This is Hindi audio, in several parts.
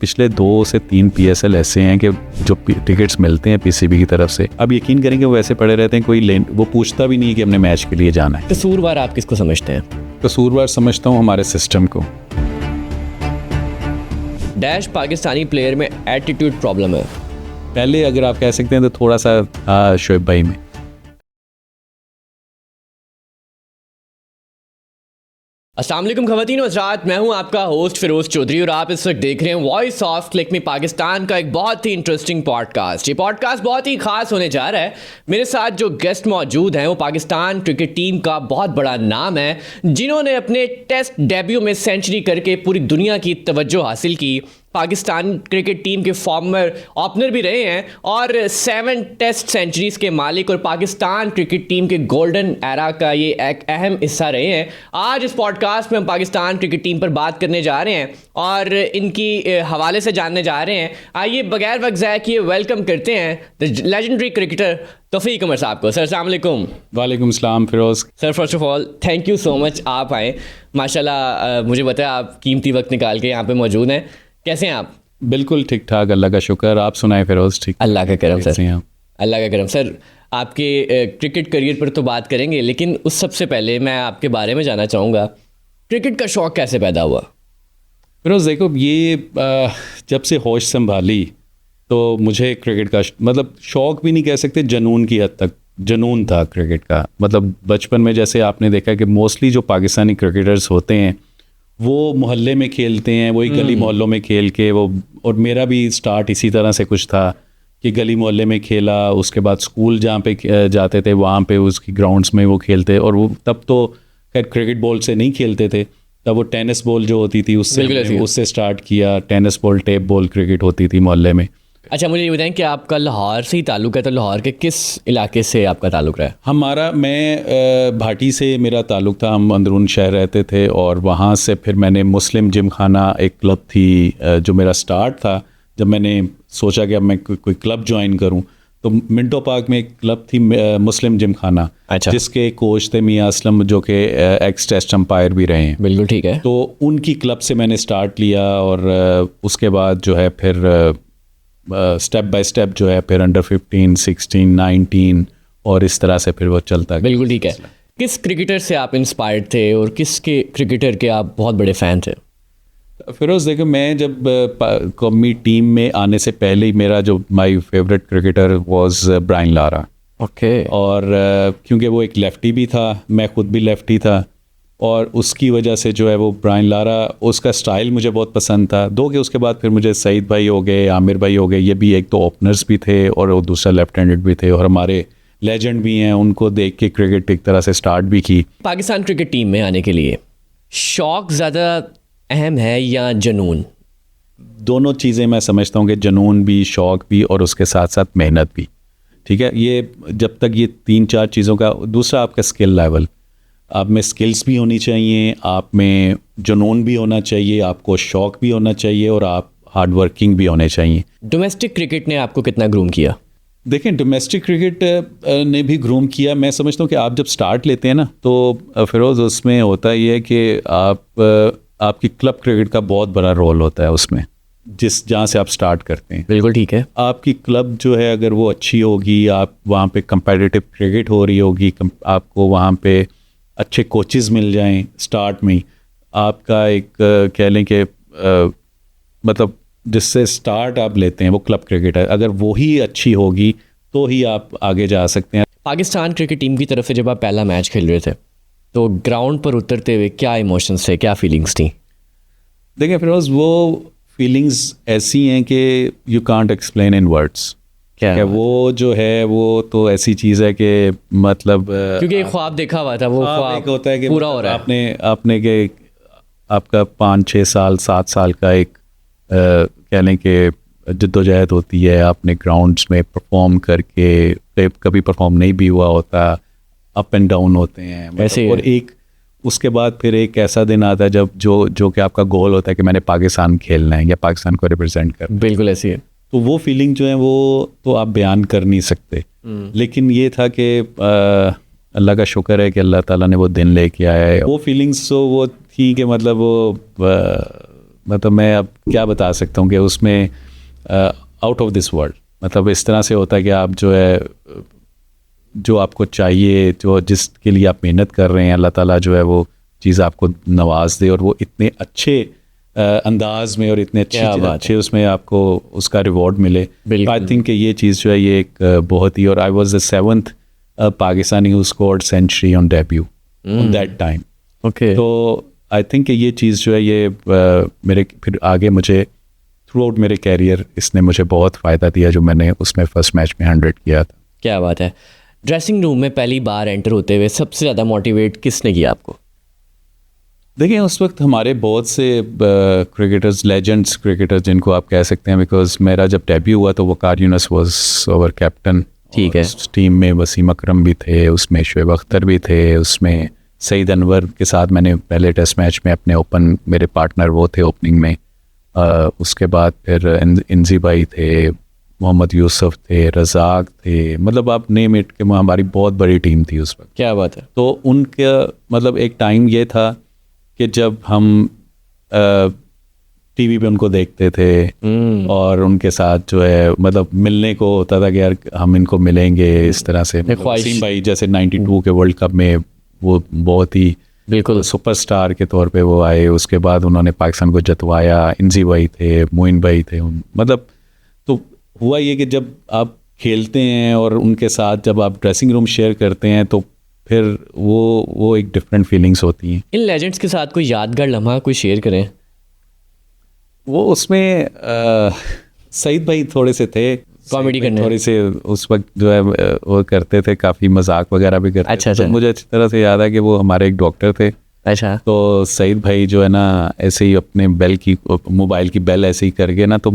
पिछले 2 से 3 PSL ऐसे हैं कि जो टिकट्स मिलते हैं PCB की तरफ से, अब यकीन करेंगे वो ऐसे पड़े रहते हैं, कोई वो पूछता भी नहीं है कि हमने मैच के लिए जाना है। कसूरवार आप किसको समझते हैं? कसूरवार समझता हूँ हमारे सिस्टम को। डैश पाकिस्तानी प्लेयर में एटीट्यूड प्रॉब्लम है। पहले अगर आप कह सकते हैं तो थोड़ा सा शोएब भाई में। अस्सलाम वालेकुम ख़वातीन व हज़रात, मैं हूं आपका होस्ट फिरोज़ चौधरी और आप इस वक्त देख रहे हैं वॉइस ऑफ क्लिक मी पाकिस्तान का एक बहुत ही इंटरेस्टिंग पॉडकास्ट। ये पॉडकास्ट बहुत ही खास होने जा रहा है। मेरे साथ जो गेस्ट मौजूद हैं वो पाकिस्तान क्रिकेट टीम का बहुत बड़ा नाम है, जिन्होंने अपने टेस्ट डेब्यू में सेंचुरी करके पूरी दुनिया की तवज्जो हासिल की। पाकिस्तान क्रिकेट टीम के फॉर्मर ओपनर भी रहे हैं और 7 टेस्ट सेंचुरीज़ के मालिक और पाकिस्तान क्रिकेट टीम के गोल्डन एरा का ये एक अहम हिस्सा रहे हैं। आज इस पॉडकास्ट में हम पाकिस्तान क्रिकेट टीम पर बात करने जा रहे हैं और इनकी हवाले से जानने जा रहे हैं। आइए बगैर वक्त ज़ाया किए वेलकम करते हैं द लेजेंडरी क्रिकेटर तौफीक उमर साहब को। सर अस्सलाम वालेकुम। वालेकुम सलाम Firoz. Sir first of all thank you so much, आप आए। माशाल्लाह मुझे बताया आप कीमती वक्त निकाल के यहाँ पे मौजूद हैं। कैसे हैं आप? बिल्कुल ठीक ठाक, अल्लाह का शुक्र। आप सुनाए फिरोज़? ठीक, अल्लाह का करम सर, हैं आप? अल्लाह का करम। सर आपके क्रिकेट करियर पर तो बात करेंगे, लेकिन उस सबसे पहले मैं आपके बारे में जानना चाहूँगा, क्रिकेट का शौक़ कैसे पैदा हुआ? फिरोज़ देखो, ये जब से होश संभाली तो मुझे क्रिकेट का मतलब शौक़ भी नहीं कह सकते, जुनून की हद तक जुनून था क्रिकेट का। मतलब बचपन में जैसे आपने देखा कि मोस्टली जो पाकिस्तानी क्रिकेटर्स होते हैं वो मोहल्ले में खेलते हैं, वही गली मोहल्लों में खेल के वो, और मेरा भी स्टार्ट इसी तरह से कुछ था कि गली मोहल्ले में खेला, उसके बाद स्कूल जहाँ पे जाते थे वहाँ पे उसकी ग्राउंड्स में वो खेलते। और वो तब तो खैर क्रिकेट बॉल से नहीं खेलते थे, तब वो टेनिस बॉल जो होती थी उससे स्टार्ट किया। Tennis ball, tape ball cricket होती थी मोहल्ले में। अच्छा मुझे ये बताएं कि आपका लाहौर से ही ताल्लुक़ है, तो लाहौर के किस इलाके से आपका ताल्लुक़ रहा है? मैं भाटी से मेरा ताल्लुक़ था, हम अंदरून शहर रहते थे और वहाँ से फिर मैंने मुस्लिम जिम खाना एक क्लब थी जो मेरा स्टार्ट था। जब मैंने सोचा कि अब मैं कोई क्लब ज्वाइन करूँ तो मिंटो पार्क में एक क्लब थी मुस्लिम जिम खाना। अच्छा। जिसके कोच थे मियाँ असलम, जो कि एक्स टेस्ट अंपायर भी रहे हैं। बिल्कुल ठीक है। तो उनकी क्लब से मैंने स्टार्ट लिया और उसके बाद जो है फिर स्टेप बाय स्टेप जो है फिर अंडर 15, 16, 19 और इस तरह से फिर वो चलता गया। बिल्कुल ठीक है। किस क्रिकेटर से आप इंस्पायर्ड थे और किसके क्रिकेटर के आप बहुत बड़े फ़ैन थे? फिरोज़ देखो, मैं जब कौमी टीम में आने से पहले ही मेरा जो my favourite cricketer was Brian Lara. Okay. और क्योंकि वो एक लेफ्टी भी था, मैं ख़ुद भी लेफ्टी था, और उसकी वजह से जो है वो ब्रायन लारा, उसका स्टाइल मुझे बहुत पसंद था। दो के उसके बाद फिर मुझे सईद भाई हो गए, आमिर भाई हो गए, ये भी एक तो ओपनर्स भी थे और वो दूसरा लेफ्ट हैंडेड भी थे और हमारे लेजेंड भी हैं। उनको देख के क्रिकेट एक तरह से स्टार्ट भी की। पाकिस्तान क्रिकेट टीम में आने के लिए शौक़ ज़्यादा अहम है या जुनून? दोनों चीज़ें मैं समझता हूँ कि जुनून भी, शौक़ भी और उसके साथ साथ मेहनत भी। ठीक है, ये जब तक ये 3-4 चीज़ों का, दूसरा आपका स्किल लेवल, आप में स्किल्स भी होनी चाहिए, आप में जुनून भी होना चाहिए, आपको शौक़ भी होना चाहिए और आप हार्ड वर्किंग भी होने चाहिए। डोमेस्टिक क्रिकेट ने आपको कितना ग्रूम किया? देखें, डोमेस्टिक क्रिकेट ने भी ग्रूम किया। मैं समझता हूँ कि आप जब स्टार्ट लेते हैं ना तो फिरोज़ उसमें होता ये है कि आपकी क्लब क्रिकेट का बहुत बड़ा रोल होता है उसमें, जहाँ से आप स्टार्ट करते हैं। बिल्कुल ठीक है। आपकी क्लब जो है अगर वो अच्छी होगी, आप वहाँ पे कंपेटिटिव क्रिकेट हो रही होगी, आपको वहाँ पे अच्छे कोचेज़ मिल जाएं स्टार्ट में ही, आपका एक कह लें कि मतलब जिससे स्टार्ट आप लेते हैं वो क्लब क्रिकेट है, अगर वो ही अच्छी होगी तो ही आप आगे जा सकते हैं। पाकिस्तान क्रिकेट टीम की तरफ से जब आप पहला मैच खेल रहे थे तो ग्राउंड पर उतरते हुए क्या इमोशंस थे, क्या फीलिंग्स थी? देखिए फिरोज़, वो फीलिंग्स ऐसी हैं कि you can't explain in words. क्या वो जो है वो तो ऐसी चीज़ है कि मतलब क्योंकि एक ख्वाब देखा हुआ था, वो ख्वाब होता है कि पूरा हो रहा है। आपने के आपका 5-6 साल 7 साल का एक कह लें कि जद्दोजहद होती है, आपने ग्राउंड्स में परफॉर्म करके, कभी परफॉर्म नहीं भी हुआ होता, अप एंड डाउन होते हैं मतलब, और एक उसके बाद फिर एक ऐसा दिन आता है जब जो कि आपका गोल होता है कि मैंने पाकिस्तान खेलना है या पाकिस्तान को रिप्रेजेंट करना। बिल्कुल ऐसी है। तो वो फीलिंग जो है वो तो आप बयान कर नहीं सकते। लेकिन ये था कि अल्लाह का शुक्र है कि अल्लाह ताला ने वो दिन लेके आया है। वो फीलिंग्स तो वो थी कि मतलब वो मतलब मैं अब क्या बता सकता हूँ कि उसमें आउट ऑफ दिस वर्ल्ड, मतलब इस तरह से होता है कि आप जो है जो आपको चाहिए, जो जिसके लिए आप मेहनत कर रहे हैं, अल्लाह ताला जो है वो चीज़ आपको नवाज दे और वो इतने अच्छे अंदाज में और इतने अच्छे उसमें आपको उसका रिवॉर्ड मिले। आई थिंक कि ये चीज़ जो है ये एक बहुत ही, और I was the 7th Pakistani who scored century on debut on that time. Okay, तो आई थिंक कि ये चीज़ जो है ये मेरे फिर आगे मुझे थ्रू आउट मेरे कैरियर इसने मुझे बहुत फ़ायदा दिया जो मैंने उसमें फर्स्ट मैच में 100 किया था। क्या बात है। ड्रेसिंग रूम में पहली बार एंटर होते हुए सबसे ज़्यादा मोटिवेट किसने किया आपको? देखिए उस वक्त हमारे बहुत से क्रिकेटर्स, लेजेंड्स क्रिकेटर्स जिनको आप कह सकते हैं, बिकॉज मेरा जब डेब्यू हुआ तो वकार यूनुस वाज आवर कैप्टन। ठीक है। उस टीम में वसीम अकरम भी थे, उसमें शुएब अख्तर भी थे, उसमें सईद अनवर के साथ मैंने पहले टेस्ट मैच में अपने ओपन, मेरे पार्टनर वो थे ओपनिंग में। उसके बाद फिर इंजी भाई थे, मोहम्मद यूसुफ थे, रज़ाक थे, मतलब आप नेम इट, के हमारी बहुत बड़ी टीम थी उस वक्त। क्या बात है। तो उनका मतलब एक टाइम ये था कि जब हम टीवी पे उनको देखते थे और उनके साथ जो है मतलब मिलने को होता था कि यार हम इनको मिलेंगे इस तरह से। वसीम भाई जैसे 92 के वर्ल्ड कप में वो बहुत ही बिल्कुल सुपरस्टार के तौर पे वो आए, उसके बाद उन्होंने पाकिस्तान को जतवाया। इंजी भाई थे, मोइन भाई थे, मतलब तो हुआ ये कि जब आप खेलते हैं और उनके साथ जब आप ड्रेसिंग रूम शेयर करते हैं तो फिर वो एक डिफरेंट फीलिंग्स होती हैं। इन लेजेंड्स के साथ कोई यादगार लम्हा कोई शेयर करें? वो उसमें सईद भाई थोड़े से थे कॉमेडी करने, थोड़े से उस वक्त जो है वो करते थे, काफ़ी मजाक वगैरह भी करते अच्छा, थे। तो मुझे अच्छी तरह से याद है कि वो हमारे एक डॉक्टर थे। अच्छा। तो सईद भाई जो है ना ऐसे ही अपने बेल की, मोबाइल की बेल ऐसे ही करके ना, तो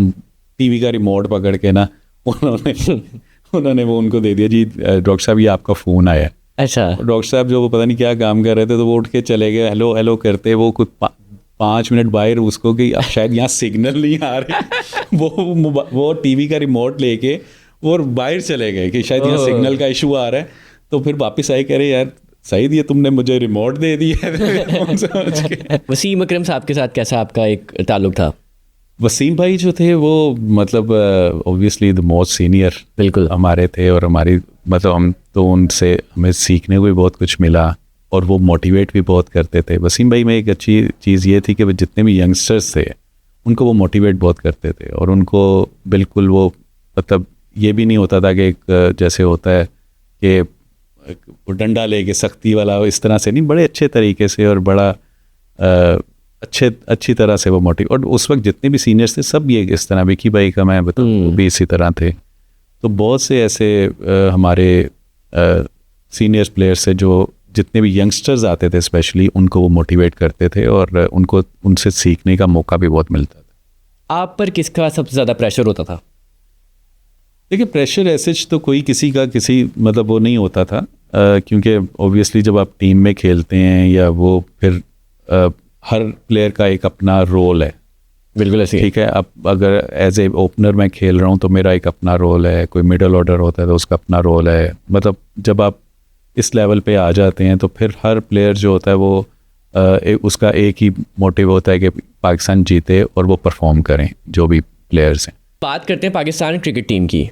टीवी का रिमोट पकड़ के ना उन्होंने वो उनको दे दिया, जी डॉक्टर साहब ये आपका फ़ोन आया। अच्छा। डॉक्टर साहब जो वो पता नहीं क्या काम कर रहे थे तो वो उठ के चले गए, हेलो हेलो करते, वो कुछ 5 मिनट बाहर उसको कि अब शायद यहाँ सिग्नल नहीं आ रहे वो टीवी का रिमोट लेके वो बाहर चले गए कि शायद यहाँ सिग्नल का इशू आ रहा है। तो फिर वापस आए, कह रहे यार सईद ये तुमने मुझे रिमोट दे दिया है। वसीम अकरम साहब के साथ कैसा आपका एक ताल्लुक था? वसीम भाई जो थे वो मतलब ऑब्वियसली द मोस्ट सीनियर बिल्कुल हमारे थे, और हमारी मतलब हम तो उनसे हमें सीखने को भी बहुत कुछ मिला और वो मोटिवेट भी बहुत करते थे। वसीम भाई में एक अच्छी चीज़ ये थी कि वो जितने भी यंगस्टर्स थे उनको वो मोटिवेट बहुत करते थे, और उनको बिल्कुल वो मतलब ये भी नहीं होता था कि एक जैसे होता है कि डंडा लेके सख्ती वाला, इस तरह से नहीं, बड़े अच्छे तरीके से और बड़ा अच्छी तरह से वो मोटिवेट। और उस वक्त जितने भी सीनियर्स थे सब ये इस तरह, विकी भाई का मैं बताऊँ वो भी इसी तरह थे। तो बहुत से ऐसे हमारे सीनियर प्लेयर्स से जो जितने भी यंगस्टर्स आते थे स्पेशली उनको वो मोटिवेट करते थे और उनको उनसे सीखने का मौका भी बहुत मिलता था। आप पर किसका सबसे ज़्यादा प्रेशर होता था? देखिए प्रेशर ऐसे तो कोई किसी का किसी मतलब वो नहीं होता था, क्योंकि ओबियसली जब आप टीम में खेलते हैं या वो फिर हर प्लेयर का एक अपना रोल है। बिल्कुल ऐसे, ठीक है। अब अगर एज ए ओपनर मैं खेल रहा हूँ तो मेरा एक अपना रोल है, कोई मिडल ऑर्डर होता है तो उसका अपना रोल है। मतलब जब आप इस लेवल पे आ जाते हैं तो फिर हर प्लेयर जो होता है वो उसका एक ही मोटिव होता है कि पाकिस्तान जीते और वो परफॉर्म करें जो भी प्लेयर्स हैं। बात करते हैं पाकिस्तान क्रिकेट टीम की।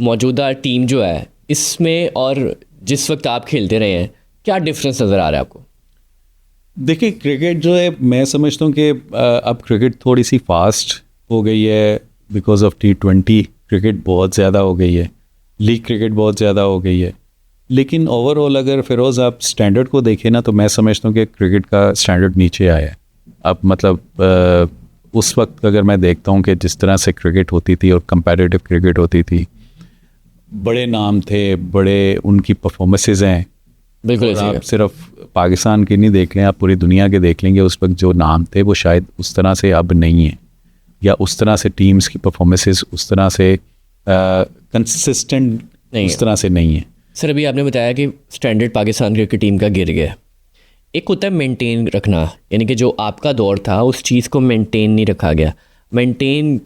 मौजूदा टीम जो है इसमें और जिस वक्त आप खेलते रहे हैं क्या डिफरेंस नज़र आ रहा है आपको? देखिए क्रिकेट जो है मैं समझता हूँ कि अब क्रिकेट थोड़ी सी फास्ट हो गई है बिकॉज ऑफ T20 क्रिकेट बहुत ज़्यादा हो गई है, लीग क्रिकेट बहुत ज़्यादा हो गई है। लेकिन ओवरऑल अगर फिरोज़ आप स्टैंडर्ड को देखें ना तो मैं समझता हूँ कि क्रिकेट का स्टैंडर्ड नीचे आया है। अब मतलब उस वक्त अगर मैं देखता हूँ कि जिस तरह से क्रिकेट होती थी और कंपैरेटिव क्रिकेट होती थी, बड़े नाम थे, बड़े उनकी परफॉर्मेंसेस हैं। बिल्कुल। आप सिर्फ पाकिस्तान के नहीं देख लें, आप पूरी दुनिया के देख लेंगे, उस वक्त जो नाम थे वो शायद उस तरह से अब नहीं है, या उस तरह से टीम्स की परफॉर्मेंसेस उस तरह से कंसिस्टेंट उस तरह से नहीं है। सर अभी आपने बताया कि स्टैंडर्ड पाकिस्तान क्रिकेट टीम का गिर गया। एक होता है मेंटेन रखना, यानी कि जो आपका दौर था उस चीज़ को मेंटेन नहीं रखा गया, मेंटेन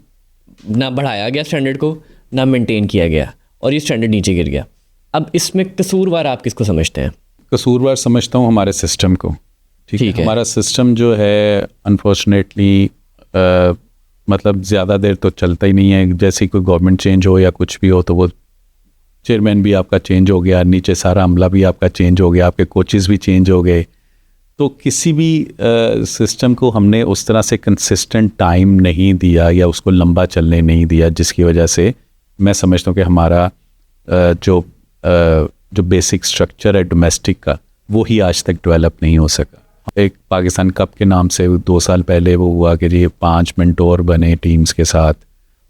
ना बढ़ाया गया स्टैंडर्ड को, ना मेंटेन किया गया और ये स्टैंडर्ड नीचे गिर गया। अब इसमें कसूरवार आप किसको समझते हैं? कसूरवार समझता हूँ हमारे सिस्टम को। ठीक है। हमारा सिस्टम जो है अनफॉर्चुनेटली मतलब ज़्यादा देर तो चलता ही नहीं है। जैसे ही कोई गवर्नमेंट चेंज हो या कुछ भी हो तो वो चेयरमैन भी आपका चेंज हो गया, नीचे सारा अमला भी आपका चेंज हो गया, आपके कोचेस भी चेंज हो गए। तो किसी भी सिस्टम को हमने उस तरह से कंसिस्टेंट टाइम नहीं दिया या उसको लंबा चलने नहीं दिया, जिसकी वजह से मैं समझता हूँ कि हमारा जो बेसिक स्ट्रक्चर है डोमेस्टिक का, वो ही आज तक डेवलप नहीं हो सका। एक पाकिस्तान कप के नाम से 2 साल पहले वो हुआ कि जी 5 मेंटोर बने टीम्स के साथ,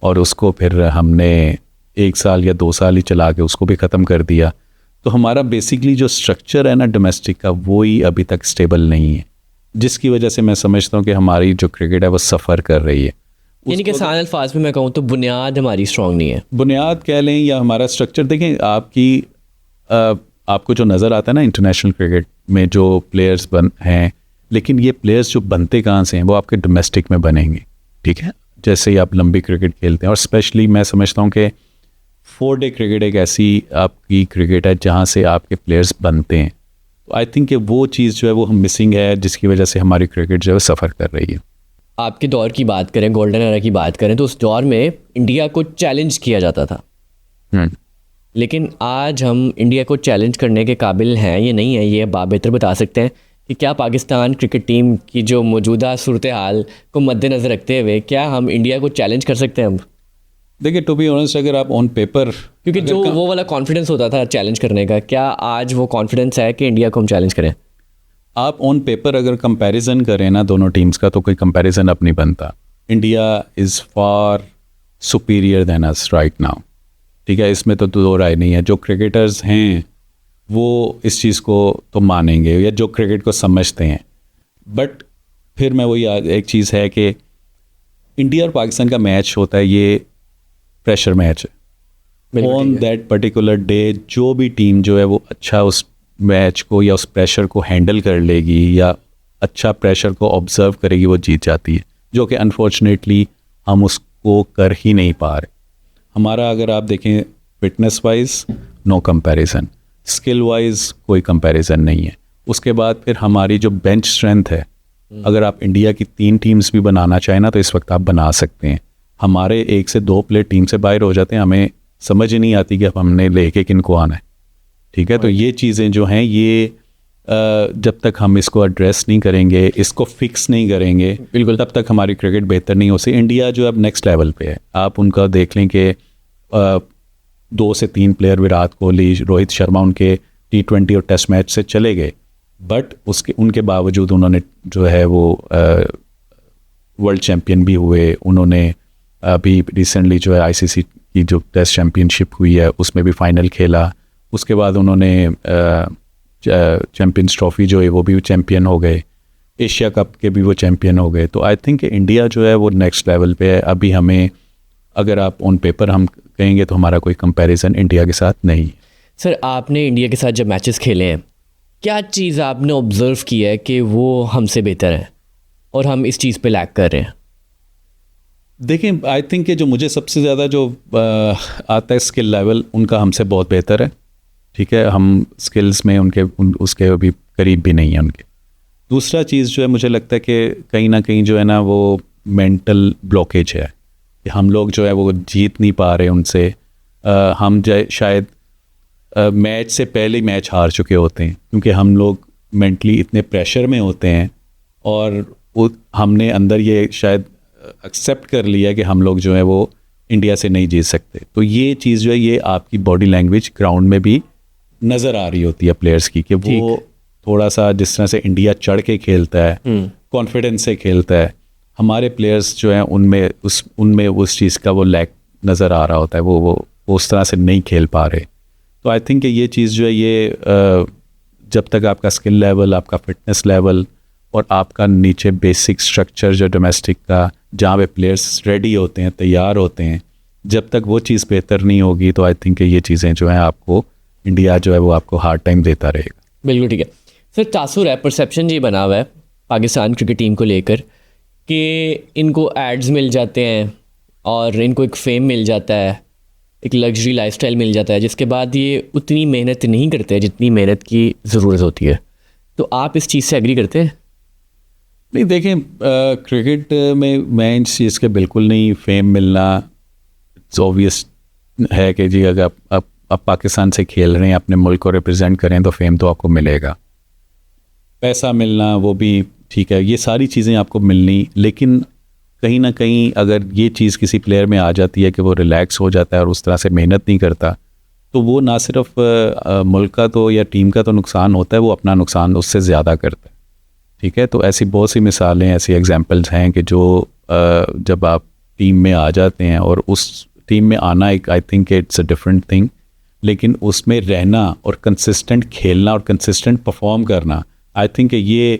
और उसको फिर हमने 1 साल या 2 साल ही चला के उसको भी ख़त्म कर दिया। तो हमारा बेसिकली जो स्ट्रक्चर है ना डोमेस्टिक का, वो ही अभी तक स्टेबल नहीं है, जिसकी वजह से मैं समझता हूँ कि हमारी जो क्रिकेट है वो सफ़र कर रही है। यानी कि आसान अल्फाज में मैं कहूँ तो बुनियाद हमारी स्ट्रॉन्ग नहीं है। बुनियाद कह लें या हमारा स्ट्रक्चर देखें, आपको जो नज़र आता है ना इंटरनेशनल क्रिकेट में जो प्लेयर्स हैं, लेकिन ये प्लेयर्स जो बनते कहाँ से हैं, वो आपके डोमेस्टिक में बनेंगे। ठीक है, जैसे ही आप लंबी क्रिकेट खेलते हैं, और स्पेशली मैं समझता हूँ कि 4 डे क्रिकेट एक ऐसी आपकी क्रिकेट है जहाँ से आपके प्लेयर्स बनते हैं। तो आई थिंक कि वो चीज़ जो है वो हम मिसिंग है, जिसकी वजह से हमारी क्रिकेट जो है सफ़र कर रही है। आपके दौर की बात करें, गोल्डन एरा की बात करें, तो उस दौर में इंडिया को चैलेंज किया जाता था। लेकिन आज हम इंडिया को चैलेंज करने के काबिल हैं या नहीं है, ये आप बेहतर बता सकते हैं कि क्या पाकिस्तान क्रिकेट टीम की जो मौजूदा सूरत हाल को मद्देनज़र रखते हुए क्या हम इंडिया को चैलेंज कर सकते हैं अब? देखिए, टू बी ऑनेस्ट, अगर आप ऑन पेपर, क्योंकि जो वो वाला कॉन्फिडेंस होता था चैलेंज करने का, क्या आज वो कॉन्फिडेंस है कि इंडिया को हम चैलेंज करें? आप ऑन पेपर अगर कंपैरिजन करें ना दोनों टीम्स का, तो कोई कंपैरिजन अब नहीं बनता। India is far superior than us right now. ठीक है, इसमें तो दो राय नहीं है। जो क्रिकेटर्स हैं वो इस चीज़ को तो मानेंगे, या जो क्रिकेट को समझते हैं। बट फिर मैं वही एक चीज़ है कि इंडिया और पाकिस्तान का मैच होता है, ये प्रेशर मैच है। ऑन दैट पर्टिकुलर डे जो भी टीम जो है वो अच्छा उस मैच को या उस प्रेशर को हैंडल कर लेगी या अच्छा प्रेशर को ऑब्जर्व करेगी, वो जीत जाती है, जो कि अनफॉर्चुनेटली हम उसको कर ही नहीं पा रहे। हमारा अगर आप देखें fitness wise no comparison, skill wise कोई कंपैरिजन नहीं है। उसके बाद फिर हमारी जो बेंच स्ट्रेंथ है, अगर आप इंडिया की 3 टीम्स भी बनाना चाहें ना, तो इस वक्त आप बना सकते हैं। हमारे 1 से 2 प्लेयर टीम से बाहर हो जाते हैं, हमें समझ ही नहीं आती कि अब हमने लेके किनको आना है। ठीक है, तो ये चीज़ें जो हैं ये जब तक हम इसको एड्रेस नहीं करेंगे, इसको फिक्स नहीं करेंगे, बिल्कुल, तब तक हमारी क्रिकेट बेहतर नहीं हो सकती। इंडिया जो अब नेक्स्ट लेवल पे है, आप उनका देख लें कि 2 से 3 प्लेयर, विराट कोहली, रोहित शर्मा, उनके T20 और टेस्ट मैच से चले गए, बट उनके बावजूद उन्होंने जो है वो वर्ल्ड चैम्पियन भी हुए। उन्होंने अभी रिसेंटली जो है ICC की जो टेस्ट चैम्पियनशिप हुई है उसमें भी फाइनल खेला। उसके बाद उन्होंने चैम्पियंस ट्रॉफी जो है वो भी चैम्पियन हो गए, एशिया कप के भी वो चैम्पियन हो गए। तो आई थिंक इंडिया जो है वो नेक्स्ट लेवल पे है। अभी हमें, अगर आप ऑन पेपर हम कहेंगे तो हमारा कोई कंपैरिजन इंडिया के साथ नहीं। सर, आपने इंडिया के साथ जब मैचेस खेले हैं, क्या चीज़ आपने ऑब्जर्व की है कि वो हमसे बेहतर है और हम इस चीज़ पे लैग कर रहे हैं? देखिए, आई थिंक कि जो मुझे सबसे ज़्यादा जो आता है स्किल लेवल, उनका हमसे बहुत बेहतर है। ठीक है, हम स्किल्स में उसके अभी करीब भी नहीं है उनके। दूसरा चीज़ जो है, मुझे लगता है कि कहीं ना कहीं जो है ना वो मेंटल ब्लॉकेज है कि हम लोग जो है वो जीत नहीं पा रहे उनसे। हम शायद मैच से पहले मैच हार चुके होते हैं, क्योंकि हम लोग मेंटली इतने प्रेशर में होते हैं और हमने अंदर ये शायद एक्सेप्ट कर लिया कि हम लोग जो है वो इंडिया से नहीं जीत सकते। तो ये चीज़ जो है ये आपकी बॉडी लैंग्वेज ग्राउंड में भी नज़र आ रही होती है प्लेयर्स की, कि वो थोड़ा सा जिस तरह से इंडिया चढ़ के खेलता है, कॉन्फिडेंस से खेलता है, हमारे प्लेयर्स जो हैं उनमें उस चीज़ का वो लैक नज़र आ रहा होता है, वो उस तरह से नहीं खेल पा रहे। तो आई थिंक ये चीज़ जो है ये जब तक आपका स्किल लेवल, आपका फिटनेस लेवल और आपका नीचे बेसिक स्ट्रक्चर जो डोमेस्टिक का, जहाँ पे प्लेयर्स रेडी होते हैं, तैयार होते हैं, जब तक वो चीज़ बेहतर नहीं होगी, तो आई थिंक ये चीज़ें जो हैं आपको इंडिया जो है वो आपको हार्ड टाइम देता रहेगा। बिल्कुल ठीक है सर। तासुर है, परसेप्शन ये बना हुआ है पाकिस्तान क्रिकेट टीम को लेकर कि इनको एड्स मिल जाते हैं और इनको एक फेम मिल जाता है, एक लग्जरी लाइफस्टाइल मिल जाता है, जिसके बाद ये उतनी मेहनत नहीं करते जितनी मेहनत की ज़रूरत होती है। तो आप इस चीज़ से एग्री करते हैं? नहीं देखें, क्रिकेट में मैं इस चीज़ के बिल्कुल नहीं, फेम मिलना इट्स ऑब्वियस है कि जी अगर आप पाकिस्तान से खेल रहे हैं, अपने मुल्क को रिप्रेजेंट करें तो फेम तो आपको मिलेगा, पैसा मिलना वो भी ठीक है, ये सारी चीज़ें आपको मिलनी, लेकिन कहीं ना कहीं अगर ये चीज़ किसी प्लेयर में आ जाती है कि वो रिलैक्स हो जाता है और उस तरह से मेहनत नहीं करता, तो वो ना सिर्फ मुल्क का तो या टीम का तो नुकसान होता है, वो अपना नुकसान उससे ज़्यादा करता है। ठीक है, तो ऐसी बहुत सी मिसालें, ऐसी एग्जांपल्स हैं कि जो जब आप टीम में आ जाते हैं, और उस टीम में आना एक, I think it's a different thing, लेकिन उसमें रहना और कंसिस्टेंट खेलना और कंसिस्टेंट परफॉर्म करना, आई थिंक ये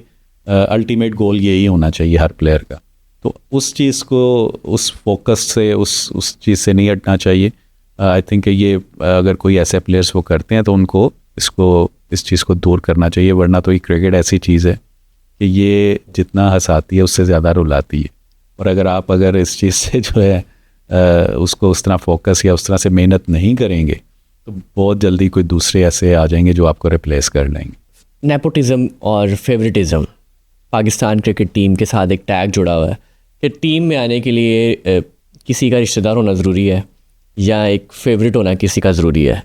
अल्टीमेट गोल यही होना चाहिए हर प्लेयर का। तो उस चीज़ को, उस फोकस से, उस चीज़ से नहीं हटना चाहिए। आई थिंक ये अगर कोई ऐसे प्लेयर्स वो करते हैं तो उनको इस चीज़ को दूर करना चाहिए, वरना तो ये क्रिकेट ऐसी चीज़ है कि ये जितना हंसाती है उससे ज़्यादा रुलाती है। और अगर इस चीज़ से जो है उसको उस तरह फोकस या उस तरह से मेहनत नहीं करेंगे तो बहुत जल्दी कोई दूसरे ऐसे आ जाएंगे जो आपको रिप्लेस कर लेंगे। नेपोटिज्म और फेवरेटिज्म, पाकिस्तान क्रिकेट टीम के साथ एक टैग जुड़ा हुआ है कि टीम में आने के लिए किसी का रिश्तेदार होना ज़रूरी है या एक फेवरेट होना किसी का ज़रूरी है।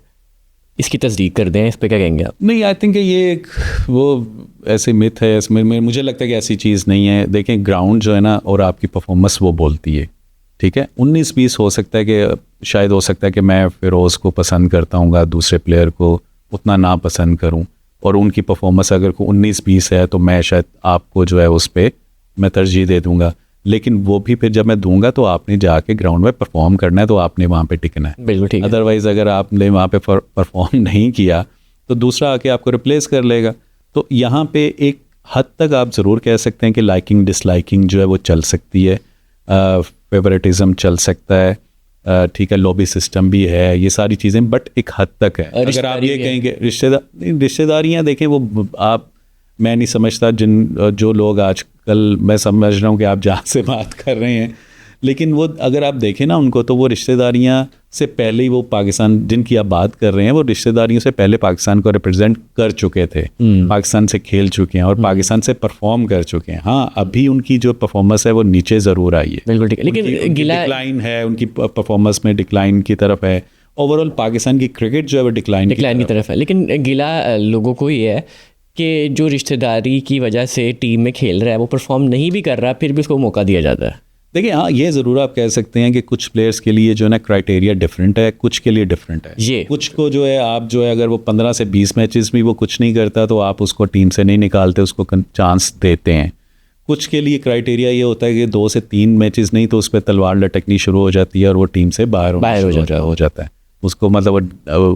इसकी तस्दीक कर दें, इस पर क्या कहेंगे आप? नहीं, आई थिंक ये एक वो ऐसे मिथ है, इसमें मुझे लगता है कि ऐसी चीज़ नहीं है। देखें, ग्राउंड जो है ना और आपकी परफॉर्मेंस वो बोलती है। ठीक है, 19-20 हो सकता है कि शायद हो सकता है कि मैं फिरोज़ को पसंद करता हूँ, दूसरे प्लेयर को उतना ना पसंद करूँ, और उनकी परफॉर्मेंस अगर को 19-20 है तो मैं शायद आपको जो है उस पर मैं तरजीह दे दूँगा, लेकिन वो भी फिर जब मैं दूंगा तो आपने जाके ग्राउंड में परफॉर्म करना है, तो आपने वहाँ पे टिकना है। बिल्कुल ठीक है। अदरवाइज़ अगर आपने वहाँ पे परफॉर्म नहीं किया तो दूसरा आके आपको रिप्लेस कर लेगा। तो यहाँ पे एक हद तक आप ज़रूर कह सकते हैं कि लाइकिंग डिसलाइकिंग जो है वो चल सकती है, फेवरेटिज्म चल सकता है, ठीक है, लॉबी सिस्टम भी है, ये सारी चीज़ें, बट एक हद तक है। अगर आप ये कहेंगे रिश्तेदारियाँ, देखें वो आप, मैं नहीं समझता जो लोग आजकल, मैं समझ रहा हूँ कि आप जहाँ से बात कर रहे हैं, लेकिन वो अगर आप देखें ना उनको, तो वो रिश्तेदारियाँ से पहले ही वो पाकिस्तान जिनकी आप बात कर रहे हैं वो रिश्तेदारियों से पहले पाकिस्तान को रिप्रेजेंट कर चुके थे, पाकिस्तान से खेल चुके हैं और पाकिस्तान से परफॉर्म कर चुके हैं। हाँ, अभी उनकी जो परफॉर्मेंस है वो नीचे ज़रूर आई है, बिल्कुल ठीक है, लेकिन डिक्लाइन है, उनकी परफॉर्मेंस में डिक्लाइन की तरफ है। ओवरऑल पाकिस्तान की क्रिकेट जो है वो डिक्लाइन की तरफ है। लेकिन गिला लोगों को ये है कि जो रिश्तेदारी की वजह से टीम में खेल रहा है वो परफॉर्म नहीं भी कर रहा, फिर भी उसको मौका दिया जाता है। देखिए, हाँ, ये ज़रूर आप कह सकते हैं कि कुछ प्लेयर्स के लिए जो है ना क्राइटेरिया डिफरेंट है, कुछ के लिए डिफरेंट है। ये कुछ को जो है आप जो है अगर वो 15 से 20 मैचेस में वो कुछ नहीं करता तो आप उसको टीम से नहीं निकालते, उसको चांस देते हैं। कुछ के लिए क्राइटेरिया ये होता है कि 2 से 3 मैचेस नहीं तो उस पर तलवार लटकनी शुरू हो जाती है और वो टीम से बाहर हो जाता है, उसको मतलब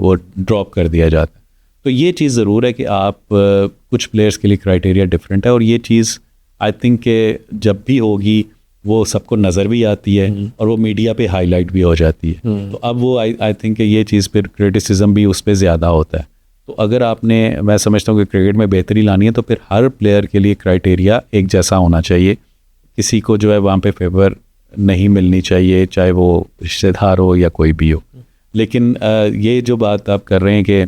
वो ड्रॉप कर दिया जाता है। तो ये चीज़ ज़रूर है कि आप कुछ प्लेयर्स के लिए क्राइटेरिया डिफरेंट है, और ये चीज़ आई थिंक के जब भी होगी वो सबको नज़र भी आती है और वो मीडिया पे हाईलाइट भी हो जाती है। तो अब वो आई थिंक ये चीज़ फिर क्रिटिसिज्म भी उस पर ज़्यादा होता है। तो अगर आपने, मैं समझता हूँ कि क्रिकेट में बेहतरी लानी है तो फिर हर प्लेयर के लिए क्राइटेरिया एक जैसा होना चाहिए। किसी को जो है वहाँ पे फेवर नहीं मिलनी चाहिए, चाहे वो रिश्तेदार हो या कोई भी हो। लेकिन ये जो बात आप कर रहे हैं कि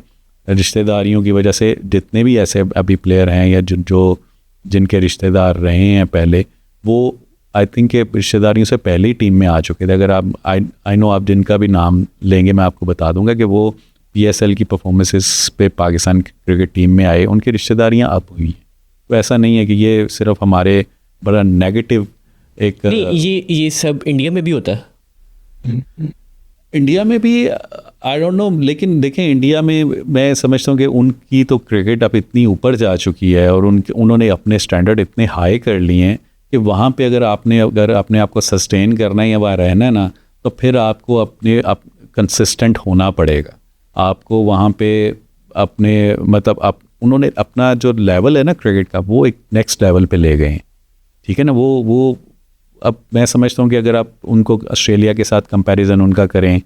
रिश्तेदारियों की वजह से जितने भी ऐसे अभी प्लेयर हैं या जो जिनके रिश्तेदार रहे हैं पहले, वो आई थिंक के रिश्तेदारियों से पहले ही टीम में आ चुके थे। अगर आप आई नो आप जिनका भी नाम लेंगे मैं आपको बता दूंगा कि वो PSL की परफॉर्मेंसेस पे पाकिस्तान क्रिकेट टीम में आए, उनकी रिश्तेदारियां अब हुई हैं। तो ऐसा नहीं है कि ये सिर्फ हमारे बड़ा नेगेटिव एक नहीं, ये सब इंडिया में भी होता है। इंडिया में भी आई डोंट नो, लेकिन देखें इंडिया में मैं समझता हूँ कि उनकी तो क्रिकेट अब इतनी ऊपर जा चुकी है और उन्होंने अपने स्टैंडर्ड इतने हाई कर लिए हैं कि वहाँ पे अगर अपने आप को सस्टेन करना है या वहाँ रहना है ना, तो फिर आपको कंसिस्टेंट होना पड़ेगा। आपको वहाँ पे अपने मतलब उन्होंने अपना जो लेवल है ना क्रिकेट का वो एक नेक्स्ट लेवल पे ले गए हैं। ठीक है ना, वो अब मैं समझता हूँ कि अगर आप उनको ऑस्ट्रेलिया के साथ कंपैरिजन उनका करें,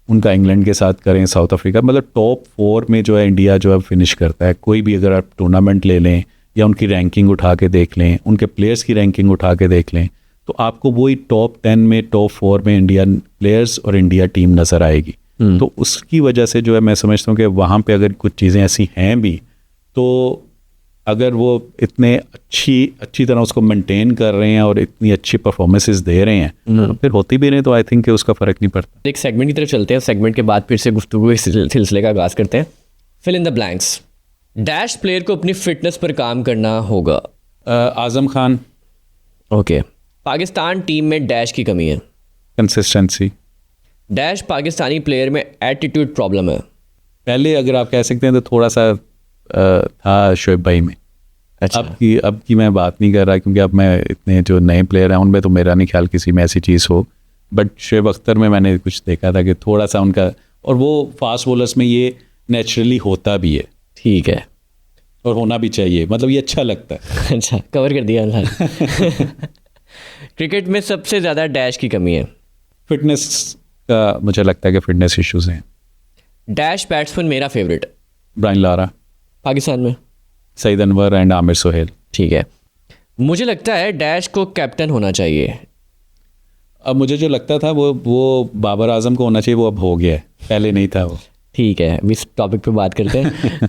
उनका इंग्लैंड के साथ करें, साउथ अफ्रीका, मतलब टॉप 4 में जो है इंडिया जो है फिनिश करता है। कोई भी अगर आप टूर्नामेंट ले लें या उनकी रैंकिंग उठा के देख लें, उनके प्लेयर्स की रैंकिंग उठा के देख लें, तो आपको वही टॉप 10 में, टॉप 4 में इंडियन प्लेयर्स और इंडिया टीम नज़र आएगी। तो उसकी वजह से जो है मैं समझता हूँ कि वहाँ पे अगर कुछ चीज़ें ऐसी हैं भी तो अगर वो इतने अच्छी तरह उसको मेंटेन कर रहे हैं और इतनी अच्छी परफॉर्मेंसेस दे रहे हैं तो फिर होती भी नहीं तो आई थिंक कि उसका फ़र्क नहीं पड़ता। एक सेगमेंट की तरफ चलते हैं, सेगमेंट के बाद फिर से गुफ्तगू के सिलसिले का आगाज़ करते हैं। Fill in the blanks. Dash player को अपनी फिटनेस पर काम करना होगा। आज़म खान। ओके। पाकिस्तान टीम में डैश की कमी है। कंसिस्टेंसी। डैश पाकिस्तानी प्लेयर में एटीट्यूड प्रॉब्लम है। पहले अगर आप कह सकते हैं तो थोड़ा सा था शोएब भाई में। अच्छा। अब की मैं बात नहीं कर रहा क्योंकि अब मैं इतने जो नए प्लेयर हैं उनमें तो मेरा नहीं ख्याल किसी में ऐसी चीज़ हो, बट शोएब अख्तर में मैंने कुछ देखा था कि थोड़ा सा उनका, और वो फास्ट बॉलर्स में ये नेचुरली होता भी है। ठीक है। और होना भी चाहिए, मतलब ये अच्छा लगता है। अच्छा, कवर कर दिया क्रिकेट में सबसे ज़्यादा डैश की कमी है। फिटनेस का मुझे लगता है कि फिटनेस इश्यूज हैं। डैश बैट्समैन मेरा फेवरेट। Brian Lara. पाकिस्तान में सईद अनवर एंड आमिर सोहेल। ठीक है। मुझे लगता है डैश को कैप्टन होना चाहिए। अब मुझे जो लगता था वो बाबर आजम को होना चाहिए, वो अब हो गया है, पहले नहीं था वो। ठीक है, अभी इस टॉपिक पे बात करते हैं।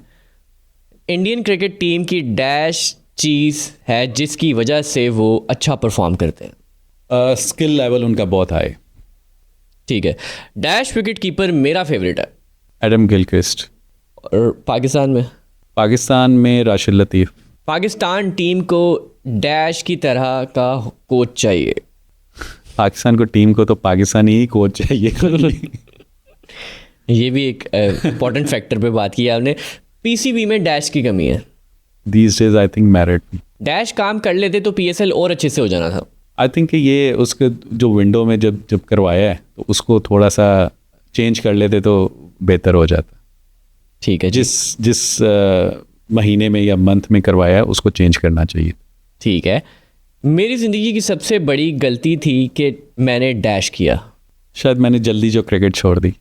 इंडियन क्रिकेट टीम की डैश चीज़ है जिसकी वजह से वो अच्छा परफॉर्म करते हैं। स्किल लेवल उनका बहुत हाई। ठीक है। डैश विकेट कीपर मेरा फेवरेट है। Adam Gilchrist. और पाकिस्तान में राशिद लतीफ़। पाकिस्तान टीम को डैश की तरह का कोच चाहिए। पाकिस्तान को टीम को तो पाकिस्तानी ही कोच चाहिए। ये भी एक इम्पॉर्टेंट फैक्टर पे बात की आपने। पीसीबी में डैश की कमी है। These days I think merit। Dash काम कर लेते तो पीएसएल और अच्छे से हो जाना था। आई थिंक कि ये उसके जो विंडो में जब करवाया है तो उसको थोड़ा सा चेंज कर लेते तो बेहतर हो जाता। ठीक है। जिस महीने में या मंथ में करवाया है उसको चेंज करना चाहिए। ठीक है। मेरी ज़िंदगी की सबसे बड़ी गलती थी कि मैंने डैश किया। शायद मैंने जल्दी जो क्रिकेट छोड़ दी।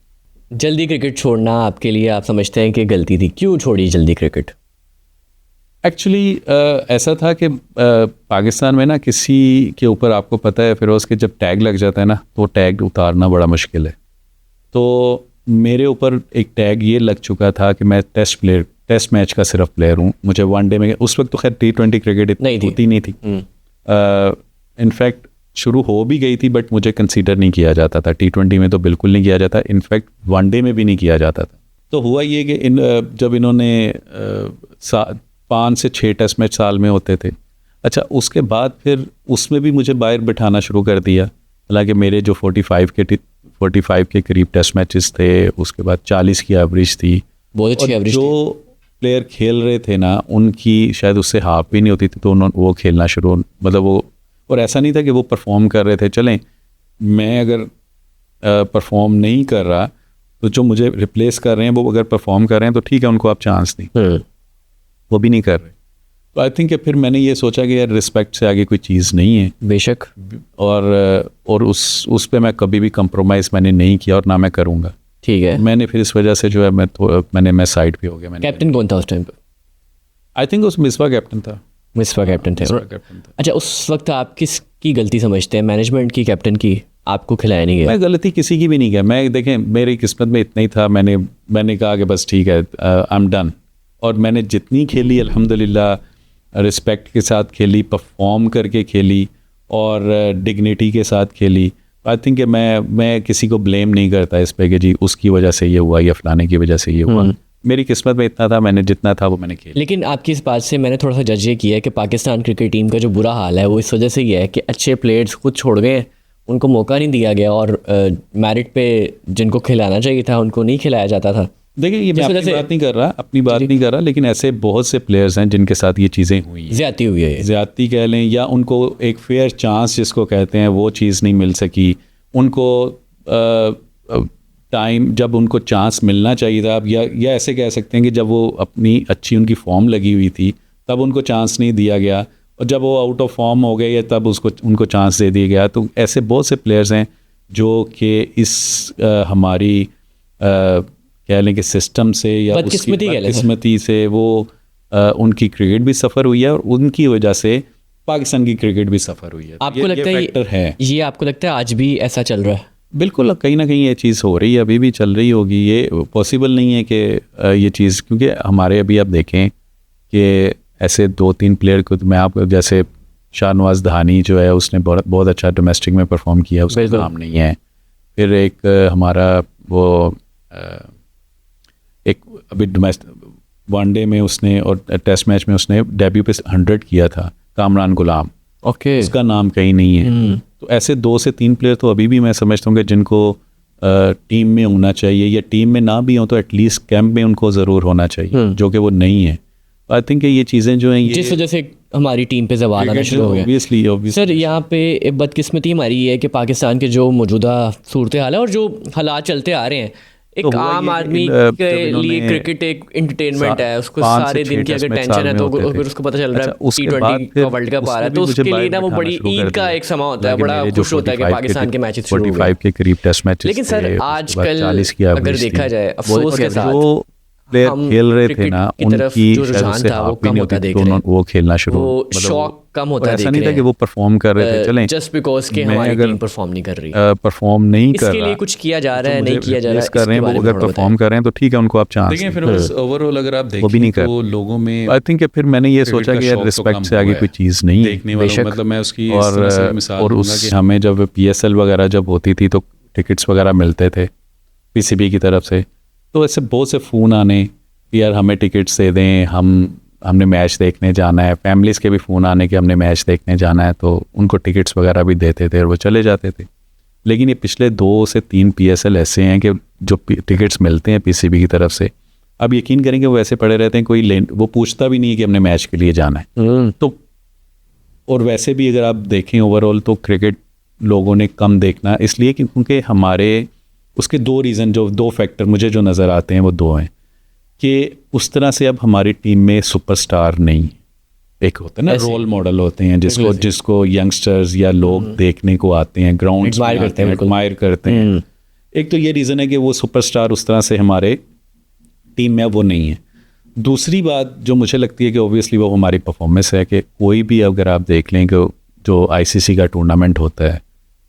जल्दी क्रिकेट छोड़ना आपके लिए आप समझते हैं कि गलती थी, क्यों छोड़ी जल्दी क्रिकेट? एक्चुअली ऐसा था कि पाकिस्तान में ना किसी के ऊपर आपको पता है फिरोज़ के जब टैग लग जाता है ना तो टैग उतारना बड़ा मुश्किल है। तो मेरे ऊपर एक टैग ये लग चुका था कि मैं टेस्ट मैच का सिर्फ प्लेयर हूँ। मुझे वनडे में, उस वक्त तो खैर T20 क्रिकेट इतनी होती नहीं थी। इनफैक्ट शुरू हो भी गई थी बट मुझे कंसीडर नहीं किया जाता था। T20 में तो बिल्कुल नहीं किया जाता, इनफैक्ट वनडे में भी नहीं किया जाता था। तो हुआ ये कि जब इन्होंने 5 से 6 टेस्ट मैच साल में होते थे, अच्छा उसके बाद फिर उसमें भी मुझे बाहर बिठाना शुरू कर दिया। हालांकि मेरे जो 45 के करीब टेस्ट मैचेस थे, उसके बाद 40 की एवरेज थी। बहुत अच्छी एवरेज। जो प्लेयर खेल रहे थे ना उनकी शायद उससे हाफ भी नहीं होती थी, तो उन्होंने वो खेलना शुरू, मतलब वो, और ऐसा नहीं था कि वो परफॉर्म कर रहे थे। चलें मैं अगर परफॉर्म नहीं कर रहा तो जो मुझे रिप्लेस कर रहे हैं वो अगर परफॉर्म कर रहे हैं तो ठीक है, उनको आप चांस दें। वो भी नहीं कर रहे। तो आई थिंक फिर मैंने ये सोचा कि यार रिस्पेक्ट से आगे कोई चीज़ नहीं है। बेशक। और उस पे मैं कभी भी कंप्रोमाइज़ मैंने नहीं किया और ना मैं करूँगा। ठीक है। मैंने फिर इस वजह से जो है मैं साइड पे हो गया। कैप्टन कौन था उस टाइम पे? आई थिंक उस मिसबा कैप्टन था। मिसबा कैप्टन थे। अच्छा, उस वक्त आप किसकी गलती समझते हैं, मैनेजमेंट की, कैप्टन की? आपको खिलाया नहीं गया? मैं गलती किसी की भी नहीं किया। मैं देखें मेरी किस्मत में इतना ही था, मैंने कहा कि बस ठीक है, आई एम डन। और मैंने जितनी खेली अल्हम्दुलिल्लाह रिस्पेक्ट के साथ खेली, परफॉर्म करके खेली और डिग्निटी के साथ खेली। आई थिंक कि मैं किसी को ब्लेम नहीं करता इस पे कि जी उसकी वजह से ये हुआ या फलाने की वजह से ये हुआ। मेरी किस्मत में इतना था, मैंने जितना था वो मैंने खेला। लेकिन आपकी इस बात से मैंने थोड़ा सा जज ये किया है कि पाकिस्तान क्रिकेट टीम का जो बुरा हाल है वो इस वजह से ही है कि अच्छे प्लेयर्स खुद छोड़ गए, उनको मौका नहीं दिया गया और मेरिट पे जिनको खिलाना चाहिए था उनको नहीं खिलाया जाता था। देखिए ये मैं अपनी बात नहीं कर रहा, लेकिन ऐसे बहुत से प्लेयर्स हैं जिनके साथ ये चीज़ें हुई, ज़्यादती हुई है, ज़्यादती कह लें, या उनको एक फेयर चांस जिसको कहते हैं वो चीज़ नहीं मिल सकी। उनको टाइम, जब उनको चांस मिलना चाहिए था, अब या ऐसे कह सकते हैं कि जब वो अपनी अच्छी उनकी फॉर्म लगी हुई थी तब उनको चांस नहीं दिया गया, और जब वो आउट ऑफ फॉर्म हो गए या तब उनको चांस दे दिया गया। तो ऐसे बहुत से प्लेयर्स हैं जो कि इस हमारी कह लें कि सिस्टम से या बदकिस्मती से वो उनकी क्रिकेट भी सफ़र हुई है और उनकी वजह से पाकिस्तान की क्रिकेट भी सफ़र हुई है। आपको लगता है ये आपको लगता है आज भी ऐसा चल रहा है? बिल्कुल, कहीं ना कहीं ये चीज़ हो रही है, अभी भी चल रही होगी। ये पॉसिबल नहीं है कि ये चीज़, क्योंकि हमारे अभी आप देखें कि ऐसे 2-3 प्लेयर को तो मैं आपको, जैसे शाहनवाज धानी जो है उसने बहुत बहुत अच्छा डोमेस्टिक में परफॉर्म किया, उसका बिल्कुल। नाम नहीं है। फिर एक हमारा वो एक अभी डोमेस्टिक वनडे में उसने और टेस्ट मैच में उसने डेब्यू पे 100 किया था, कामरान गुलाम, ओके। उसका नाम कहीं नहीं है। तो ऐसे 2 से 3 प्लेयर तो अभी भी मैं समझता हूँ कि जिनको टीम में होना चाहिए, या टीम में ना भी हो तो एटलीस्ट कैंप में उनको ज़रूर होना चाहिए, जो कि वो नहीं है। आई थिंक ये चीज़ें जो हैं ये जिस वजह से हमारी टीम पे जवाल आना शुरू हो गया। ऑब्वियसली सर यहाँ पे एक बदकिस्मती हमारी ये है कि पाकिस्तान के जो मौजूदा सूरत हाल है और जो हालात चलते आ रहे हैं, एक तो हुआ आम ये कि आदमी जब के इन्होंने लिए क्रिकेट एक एंटरटेनमेंट है, उसको 5 से सारे 6 दिन की टेस्ट अगर मैच टेंशन साल है में तो होते थे। अगर उसको पता चल रहा है अच्छा, उसके बाद T20 फिर का वर्ल्ड कप आ रहा है उसने तो भी मुझे उसके लिए बाहर ना वो बिठाना बड़ी शुरू ईद कर का दिया। एक समा होता है, हालांकि बड़ा मेरे जो खुश होता है कि 45 पाकिस्तान के मैचेस शुरू हो 45 के करीब टेस्ट मैचेस लेकिन सर थे, आजकल 40 की अगर एवरेज देखा थी। जाए वो अफसोस के साथ जो प्लेयर हम खेल रहे थे क्रिकेट ना, की तरफ उनकी जो शायद रुझान उससे था वो हाफ भी कम नहीं होता होती देख तो रहे हैं, वो खेलना शुरू, वो मतलब शौक कम और होता ऐसा देख नहीं रहे था कि वो परफॉर्म कर रहे थे, चलें जस्ट बिकॉज कि मैं हमारी अगर टीम परफॉर्म नहीं कर रही, परफॉर्म नहीं कर इसके रहा लिए कुछ किया जा तो रहा है, नहीं मुझे किया जा रहा है, replace कर रहे हैं, इसके बारे वो में अगर थोड़ा परफॉर्म कर रहे हैं तो ठीक है, उनको आप चांस देखिए फिर ओवरऑल अगर आप वो भी नहीं देखें तो कर लोगों में आई थिंक फिर मैंने ये क्रिकेट सोचा का कि यार शौक तो रिस्पेक्ट कम से आगे हुआ कोई है। चीज़ नहीं है देखने वालों बेशक। मतलब मैं उसकी इस और तरह से मिसाल और दूंगा उस कि हमें जब PSL वगैरह जब होती थी तो टिकट्स वगैरह मिलते थे PCB की तरफ से, तो ऐसे बहुत से फ़ोन आने कि यार हमें टिकट्स दे दें, हमने मैच देखने जाना है, फैमिलीज़ के भी फ़ोन आने कि हमने मैच देखने जाना है, तो उनको टिकट्स वगैरह भी देते थे और वो चले जाते थे। लेकिन ये पिछले 2 से 3 PSL ऐसे हैं कि जो टिकट्स मिलते हैं PCB की तरफ से, अब यकीन करेंगे वो ऐसे पड़े रहते हैं, कोई वो पूछता भी नहीं है कि हमने मैच के लिए जाना है। तो और वैसे भी अगर आप देखें ओवरऑल तो क्रिकेट लोगों ने कम देखना इसलिए क्योंकि हमारे उसके 2 रीज़न, जो 2 फैक्टर मुझे जो नज़र आते हैं वो 2 हैं कि उस तरह से अब हमारी टीम में सुपरस्टार नहीं, एक होता है ना ऐसे। रोल मॉडल होते हैं जिसको यंगस्टर्स या लोग देखने को आते हैं, ग्राउंड Admire करते हैं, बिल्कुल। एडमायर करते हैं। एक तो ये रीज़न है कि वो सुपरस्टार उस तरह से हमारे टीम में वो नहीं है। दूसरी बात जो मुझे लगती है कि ओबियसली वो हमारी परफॉर्मेंस है कि कोई भी अगर आप देख लें कि जो ICC का टूर्नामेंट होता है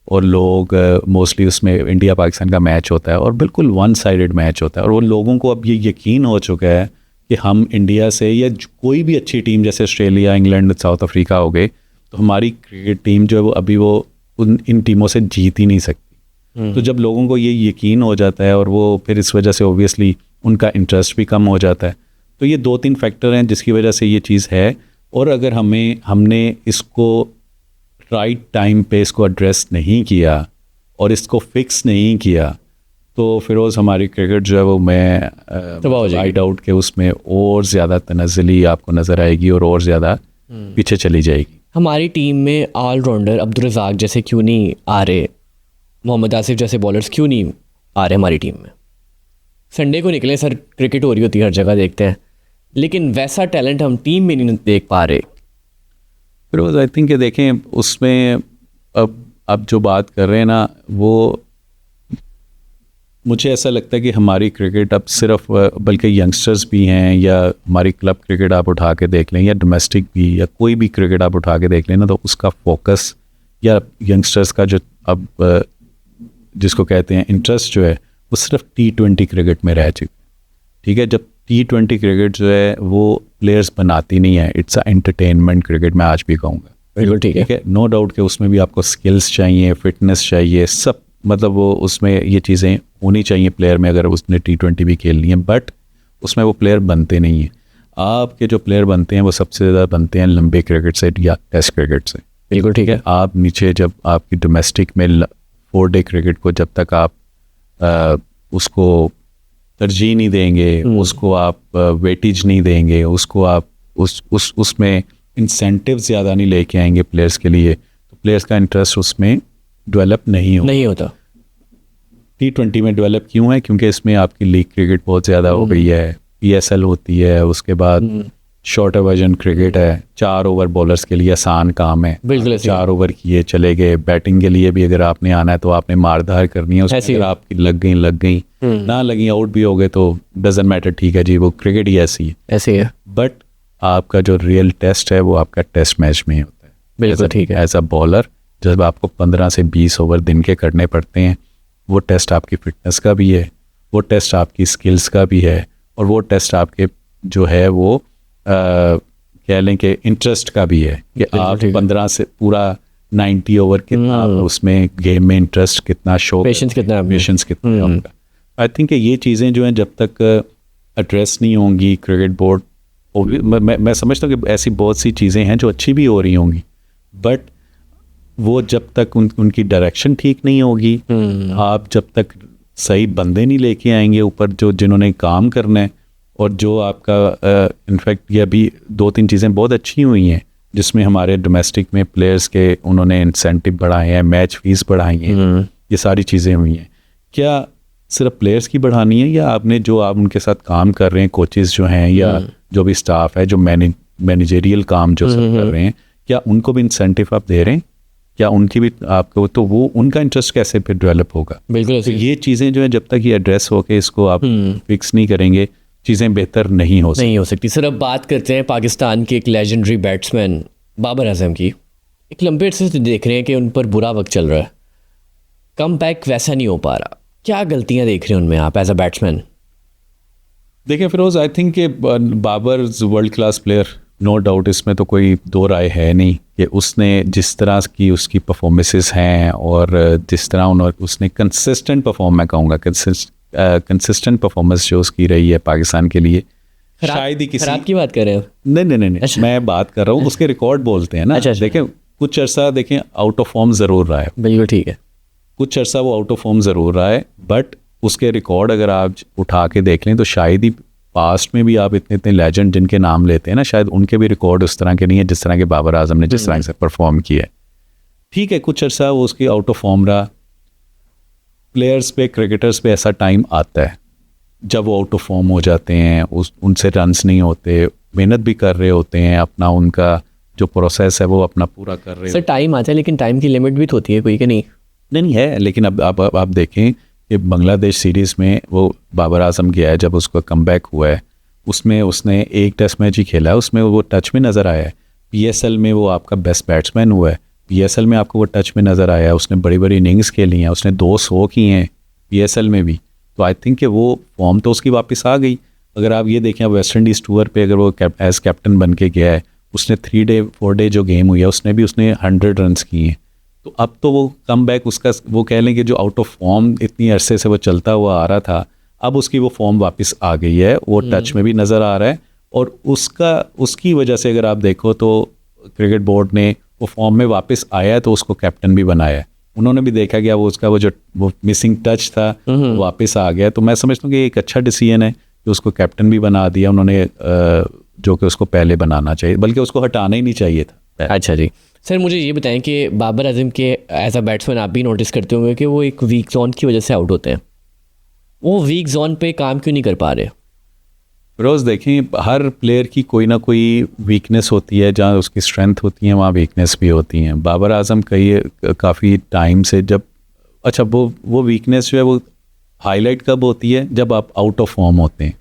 और लोग मोस्टली उसमें इंडिया पाकिस्तान का मैच होता है और बिल्कुल वन साइडेड मैच होता है, और वो लोगों को अब ये यकीन हो चुका है कि हम इंडिया से या कोई भी अच्छी टीम जैसे ऑस्ट्रेलिया, इंग्लैंड, साउथ अफ्रीका हो गए, तो हमारी क्रिकेट टीम जो है वो अभी वो इन टीमों से जीत ही नहीं सकती। तो जब लोगों को ये यकीन हो जाता है और वो फिर इस वजह से ओबियसली उनका इंटरेस्ट भी कम हो जाता है। तो ये 2-3 फैक्टर हैं जिसकी वजह से ये चीज़ है। और अगर हमने इसको राइट टाइम पे इसको एड्रेस नहीं किया और इसको फिक्स नहीं किया तो फिरोज़ हमारी क्रिकेट जो है वो तबाह हो जाएगी। आई डाउट के उसमें और ज़्यादा तनज़ली आपको नज़र आएगी और ज़्यादा पीछे चली जाएगी। हमारी टीम में ऑलराउंडर अब्दुल रज़ाक जैसे क्यों नहीं आ रहे, मोहम्मद आसिफ जैसे बॉलर्स क्यों नहीं आ रहे हमारी टीम में? संडे को निकले सर, क्रिकेट हो रही होती है हर जगह देखते हैं, लेकिन वैसा टैलेंट हम टीम में नहीं देख पा रहे। फिरोज़ आई थिंक देखें उसमें अब जो बात कर रहे हैं ना, वो मुझे ऐसा लगता है कि हमारी क्रिकेट अब सिर्फ बल्कि यंगस्टर्स भी हैं, या हमारी क्लब क्रिकेट आप उठा के देख लें, या डोमेस्टिक भी, या कोई भी क्रिकेट आप उठा के देख लें ना, तो उसका फोकस या यंगस्टर्स का जो अब जिसको कहते हैं इंटरेस्ट जो है वो सिर्फ T20 क्रिकेट में रह चुका है। ठीक है, जब T20 क्रिकेट जो है वो प्लेयर्स बनाती नहीं है, इट्स अ एंटरटेनमेंट क्रिकेट, मैं आज भी कहूँगा। बिल्कुल ठीक ठीक है, नो डाउट कि उसमें भी आपको स्किल्स चाहिए, फिटनेस चाहिए, सब मतलब वो उसमें ये चीज़ें होनी चाहिए प्लेयर में अगर उसने T20 भी खेलनी है, बट उसमें वो प्लेयर बनते नहीं हैं। आपके जो प्लेयर बनते हैं वो सबसे ज़्यादा बनते हैं लंबे क्रिकेट से या टेस्ट क्रिकेट से। बिल्कुल ठीक है। आप नीचे जब आपकी डोमेस्टिक में 4 डे क्रिकेट को जब तक आप उसको तरजीह नहीं देंगे, उसको आप वेटेज नहीं देंगे, उसको आप उसमें इंसेंटिव ज़्यादा नहीं लेके आएंगे प्लेयर्स के लिए, तो प्लेयर्स का इंटरेस्ट उसमें डेवलप नहीं होता। T20 में डेवलप क्यों है? क्योंकि इसमें आपकी लीग क्रिकेट बहुत ज़्यादा हो गई है, PSL होती है, उसके बाद शॉर्टर वर्जन क्रिकेट है, 4 ओवर बॉलर्स के लिए आसान काम है, बिल्कुल 4 ओवर किए चले गए। बैटिंग के लिए भी अगर आपने आना है तो आपने मारधार करनी है, उसमें ऐसे ही अगर आपकी लग गई ना लगी, आउट भी हो गए तो डजंट मैटर, ठीक है जी, वो क्रिकेट ही ऐसी है। ऐसे है। बट आपका जो रियल टेस्ट है वो आपका टेस्ट मैच में होता है। बिल्कुल ठीक है। एज अ बॉलर जब आपको 15 से 20 ओवर दिन के करने पड़ते हैं, वो टेस्ट आपकी फिटनेस का भी है, वो टेस्ट आपकी स्किल्स का भी है, और वो टेस्ट आपके जो है वो कह लें कि इंटरेस्ट का भी है कि आप ठीक है। 15 से पूरा 90 ओवर कितना उसमें गेम में इंटरेस्ट कितना शो, पेशेंस कितना है आपका? पेशेंस कितना है आपका। आई थिंक ये चीज़ें जो हैं जब तक एड्रेस नहीं होंगी क्रिकेट बोर्ड, मैं समझता हूँ कि ऐसी बहुत सी चीज़ें हैं जो अच्छी भी हो रही होंगी, बट वो जब तक उनकी डायरेक्शन ठीक नहीं होगी, आप जब तक सही बंदे नहीं लेके आएंगे ऊपर जो जिन्होंने काम करना है, और जो आपका इनफैक्ट ये अभी 2-3 चीज़ें बहुत अच्छी हुई हैं जिसमें हमारे डोमेस्टिक में प्लेयर्स के उन्होंने इंसेंटिव बढ़ाए हैं, मैच फीस बढ़ाई हैं, ये सारी चीज़ें हुई हैं। क्या सिर्फ प्लेयर्स की बढ़ानी है, या आपने जो आप उनके साथ काम कर रहे हैं कोचेस जो हैं या जो भी स्टाफ है जो मैनेजरियल काम जो सब कर रहे हैं, क्या उनको भी इंसेंटिव आप दे रहे हैं? क्या उनकी भी आपको, तो वो उनका इंटरेस्ट कैसे फिर डेवलप होगा? बिल्कुल तो ये चीज़ें जो है जब तक ये एड्रेस होके इसको आप फिक्स नहीं करेंगे, चीज़ें बेहतर नहीं हो सकती। सर अब बात करते हैं पाकिस्तान के एक लेजेंडरी बैट्समैन बाबर आजम की। एक लंबे अरसे से देख रहे हैं कि उन पर बुरा वक्त चल रहा है, कम बैक वैसा नहीं हो पा रहा, क्या गलतियां देख रहे हैं उनमें आप एज अ बैट्समैन? देखिए फिरोज, आई थिंक कि Babar world class player, no doubt, इसमें तो कोई दो राय है नहीं कि उसने जिस तरह की उसकी परफॉर्मेंसेस हैं और जिस तरह उसने कंसिस्टेंट परफॉर्म, मैं कहूँगा कंसिस्टेंट परफॉर्मेंस जो उसकी रही है पाकिस्तान के लिए, शायद ही किसी खराब की बात कर रहे हैं? नहीं, अच्छा। मैं बात कर रहा हूँ उसके रिकॉर्ड बोलते हैं ना। अच्छा। देखें कुछ अर्सा देखें आउट ऑफ फॉर्म ज़रूर रहा है, बिल्कुल ठीक है, कुछ अर्सा वो आउट ऑफ फॉर्म ज़रूर रहा है, बट उसके रिकॉर्ड अगर आप उठा के देख लें तो शायद ही पास्ट में भी आप इतने लेजेंड जिनके नाम लेते हैं ना, शायद उनके भी रिकॉर्ड उस तरह के नहीं है जिस तरह के बाबर आजम ने जिस तरह से परफॉर्म किया है। ठीक है, कुछ अर्सा वो उसकी आउट ऑफ फॉर्म रहा। प्लेयर्स पे, क्रिकेटर्स पे ऐसा टाइम आता है जब वो आउट ऑफ फॉर्म हो जाते हैं, उनसे रन्स नहीं होते, मेहनत भी कर रहे होते हैं, अपना उनका जो प्रोसेस है वो अपना पूरा कर रहे हैं। सर टाइम आता है लेकिन टाइम की लिमिट भी तो होती है कोई, कि नहीं? नहीं है, लेकिन अब आप देखें कि बांग्लादेश सीरीज़ में वो बाबर आजम गया है, जब उसका कमबैक हुआ है उसमें उसने एक टेस्ट मैच ही खेला है, उसमें वो टच में नज़र आया है। पीएसएल में वो आपका बेस्ट बैट्समैन हुआ है, पीएसएल में आपको वो टच में नज़र आया है, उसने बड़ी बड़ी इनिंग्स खेली हैं, उसने 200 की हैं पीएसएल में भी। तो आई थिंक कि वो फॉर्म तो उसकी वापस आ गई। अगर आप ये देखें वेस्ट इंडीज़ टूर पे अगर वो एज कैप्टन बन के गया है, उसने 4 डे जो गेम हुई है उसने 100 रन्स किए हैं। तो अब तो वो कम बैक उसका, वो कह लें कि जो आउट ऑफ फॉर्म इतनी अरसे से वो चलता हुआ आ रहा था, अब उसकी वो फॉर्म वापस आ गई है, वो टच में भी नज़र आ रहा है। और उसकी वजह से अगर आप देखो तो क्रिकेट बोर्ड ने वो फॉर्म में वापस आया है तो उसको कैप्टन भी बनाया है। उन्होंने भी देखा गया वो उसका वो मिसिंग टच था वापस आ गया। तो मैं समझता हूँ कि एक अच्छा डिसीजन है कि उसको कैप्टन भी बना दिया उन्होंने, जो कि उसको पहले बनाना चाहिए, बल्कि उसको हटाना ही नहीं चाहिए था। अच्छा जी, सर मुझे ये बताएं कि बाबर आजम के एज अ बैट्समैन आप भी नोटिस करते होंगे कि वो एक वीक जोन की वजह से आउट होते हैं। वो वीक जोन पे काम क्यों नहीं कर पा रहे? रोज़ देखें, हर प्लेयर की कोई ना कोई वीकनेस होती है, जहाँ उसकी स्ट्रेंथ होती है वहाँ वीकनेस भी होती हैं। बाबर आजम काफ़ी टाइम से जब, अच्छा वो वीकनेस जो है वो हाईलाइट कब होती है? जब आप आउट ऑफ फॉर्म होते हैं,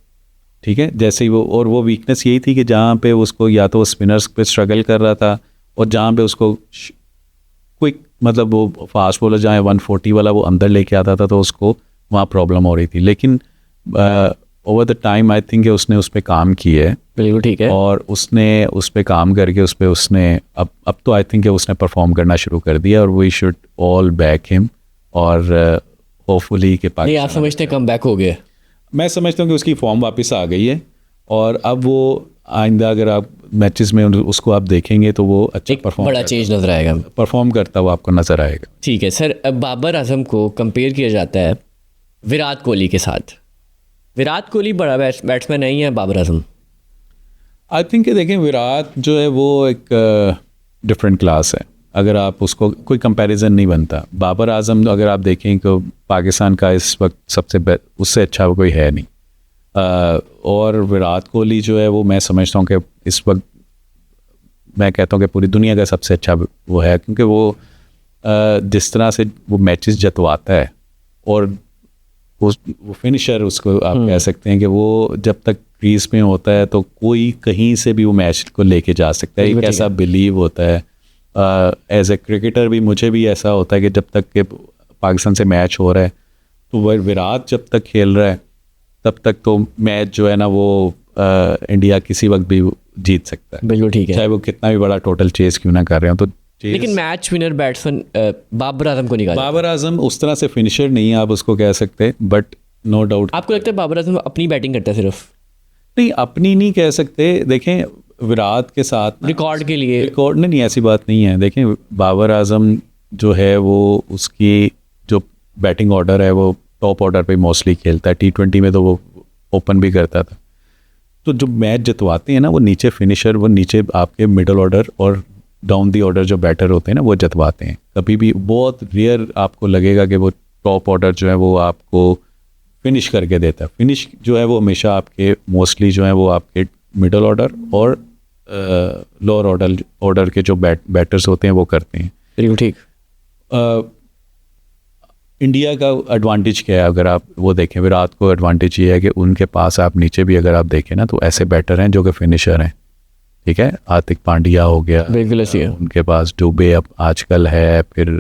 ठीक है। जैसे ही वो वीकनेस यही थी कि जहाँ पे उसको या तो स्पिनर्स पे स्ट्रगल कर रहा था, और जहाँ पे उसको क्विक, मतलब वो फास्ट बॉलर जहाँ 140 वाला वो अंदर लेके आता था तो उसको वहाँ प्रॉब्लम हो रही थी। लेकिन over the time I think उसने उस पर काम किया है। बिल्कुल ठीक है। और उसने उस पर काम करके उसने अब तो आई थिंक उसने परफॉर्म करना शुरू कर दिया, और we should all back him, और होपफुली के पास। नहीं, आप समझते कम बैक हो गए? मैं समझता हूँ कि उसकी फॉर्म वापस आ गई है, और अब वो आइंदा अगर आप मैचेस में उसको आप देखेंगे तो वो अच्छा परफॉर्म, बड़ा चेंज नजर आएगा, परफॉर्म करता हुआ आपको नजर आएगा। ठीक है सर, अब बाबर आजम को कंपेयर किया जाता है विराट कोहली के साथ। विराट कोहली बड़ा बैट्समैन नहीं है, बाबर आजम? आई थिंक देखें, विराट जो है वो एक डिफरेंट क्लास है, अगर आप उसको कोई कंपैरिजन नहीं बनता। बाबर आजम अगर आप देखें तो पाकिस्तान का इस वक्त सबसे उससे अच्छा कोई है नहीं। और विराट कोहली जो है वो मैं समझता हूँ कि इस वक्त मैं कहता हूँ कि पूरी दुनिया का सबसे अच्छा वो है, क्योंकि वो जिस तरह से वो मैचेस जतवाता है, और वो फिनिशर उसको आप कह सकते हैं कि वो जब तक क्रीज में होता है तो कोई कहीं से भी वो मैच को लेके जा सकता है। एक ऐसा बिलीव होता है एज ए क्रिकेटर भी, मुझे भी ऐसा होता है कि जब तक के पाकिस्तान से मैच हो रहा है तो वह विराट जब तक खेल रहा है तब तक तो मैच जो है ना वो इंडिया किसी वक्त भी जीत सकता है, बिल्कुल ठीक है। चाहे वो कितना भी बड़ा टोटल चेस क्यों ना कर रहे हो। तो लेकिन match winner batsman Babar Azam को निकाला। बाबर आजम उस तरह से फिनिशर नहीं है आप उसको कह सकते, बट नो डाउट। आपको लगता है बाबर आजम अपनी बैटिंग करता है सिर्फ? नहीं, अपनी नहीं कह सकते। देखें विराट के साथ रिकॉर्ड के लिए रिकॉर्ड नहीं, ऐसी बात नहीं है। देखें बाबर आजम जो है वो उसकी जो बैटिंग ऑर्डर है वो टॉप ऑर्डर पे मोस्टली खेलता है। T20 में तो वो ओपन भी करता था। तो जो मैच जितवाते हैं ना वो नीचे फिनिशर, वो नीचे आपके मिडल ऑर्डर और डाउन दी ऑर्डर जो बैटर होते हैं ना वो जितवाते हैं। कभी भी बहुत रेयर आपको लगेगा कि वो टॉप ऑर्डर जो है वो आपको फिनिश करके देता है। फिनिश जो है वो हमेशा आपके मोस्टली जो है वो आपके मिडल ऑर्डर और लोअर ऑर्डर के जो बैटर्स होते हैं वो करते हैं। बिल्कुल ठीक। इंडिया का एडवांटेज क्या है? अगर आप वो देखें, विराट को एडवांटेज ये है कि उनके पास आप नीचे भी अगर आप देखें ना तो ऐसे बैटर हैं जो कि फिनिशर हैं। ठीक है, हार्दिक पांड्या हो गया, बिल्कुल ऐसी है। उनके पास डुबे अब आजकल है, फिर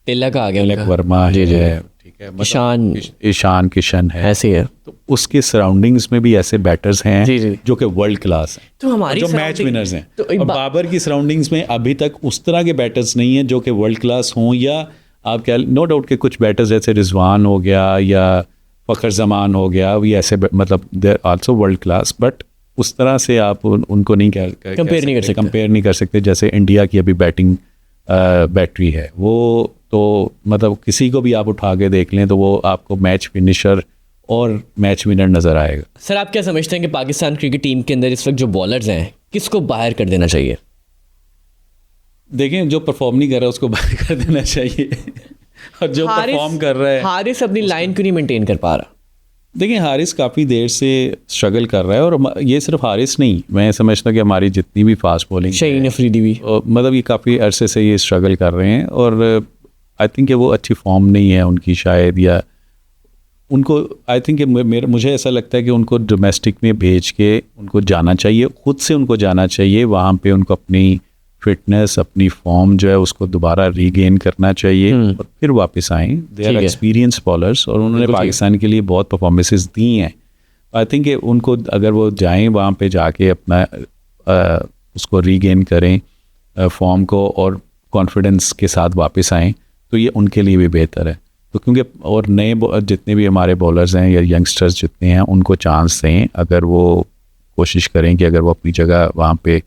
तिलक आ गया, तिलक वर्मा है, ठीक है, ईशान किशन है, ऐसे है। तो उसके सराउंडिंग्स में भी ऐसे बैटर्स हैं जो कि वर्ल्ड क्लास हैं, तो हमारी जो मैच विनर्स हैं। तो और बाबर की सराउंडिंग्स में अभी तक उस तरह के बैटर्स नहीं हैं जो कि वर्ल्ड क्लास हों, या आप क्या, नो डाउट के कुछ बैटर्स जैसे रिजवान हो गया या फ़खर जमान हो गया, भी ऐसे मतलब they are also world class, but उस तरह से आप उनको नहीं कंपेयर नहीं कर सकते जैसे इंडिया की अभी बैटिंग बैटरी है। वो तो मतलब किसी को भी आप उठा के देख लें तो वो आपको मैच फिनिशर और मैच विनर नज़र आएगा। सर आप क्या समझते हैं कि पाकिस्तान क्रिकेट टीम के अंदर इस वक्त जो बॉलर्स हैं किसको बाहर कर देना चाहिए? देखें जो परफॉर्म नहीं कर रहा उसको बाहर कर देना चाहिए और जो परफॉर्म कर रहा है, हारिस अपनी लाइन क्यों नहीं मेंटेन कर पा रहा? देखिए हारिस काफ़ी देर से स्ट्रगल कर रहा है, और ये सिर्फ हारिस नहीं, मैं समझता हूँ कि हमारी जितनी भी फास्ट बॉलिंग, शहीन अफरीदी भी, मतलब ये काफ़ी अरसे से ये स्ट्रगल कर रहे हैं, और आई थिंक वो अच्छी फॉर्म नहीं है उनकी शायद, या उनको आई थिंक मुझे ऐसा लगता है कि उनको डोमेस्टिक में भेज के उनको जाना चाहिए, खुद से उनको जाना चाहिए वहाँ पे, उनको अपनी फिटनेस अपनी फॉर्म जो है उसको दोबारा रीगेन करना चाहिए और फिर वापस आएँ। दे आर एक्सपीरियंस बॉलर्स और उन्होंने पाकिस्तान के लिए बहुत परफॉर्मेंसेस दी हैं। आई थिंक उनको अगर वो जाएं वहाँ पे जाके अपना उसको रीगेन करें फॉर्म को और कॉन्फिडेंस के साथ वापस आएँ तो ये उनके लिए भी बेहतर है। तो क्योंकि और नए जितने भी हमारे बॉलर्स हैं या यंगस्टर्स जितने हैं उनको चांस दें, अगर वो कोशिश करें कि अगर वो अपनी जगह वहाँ पे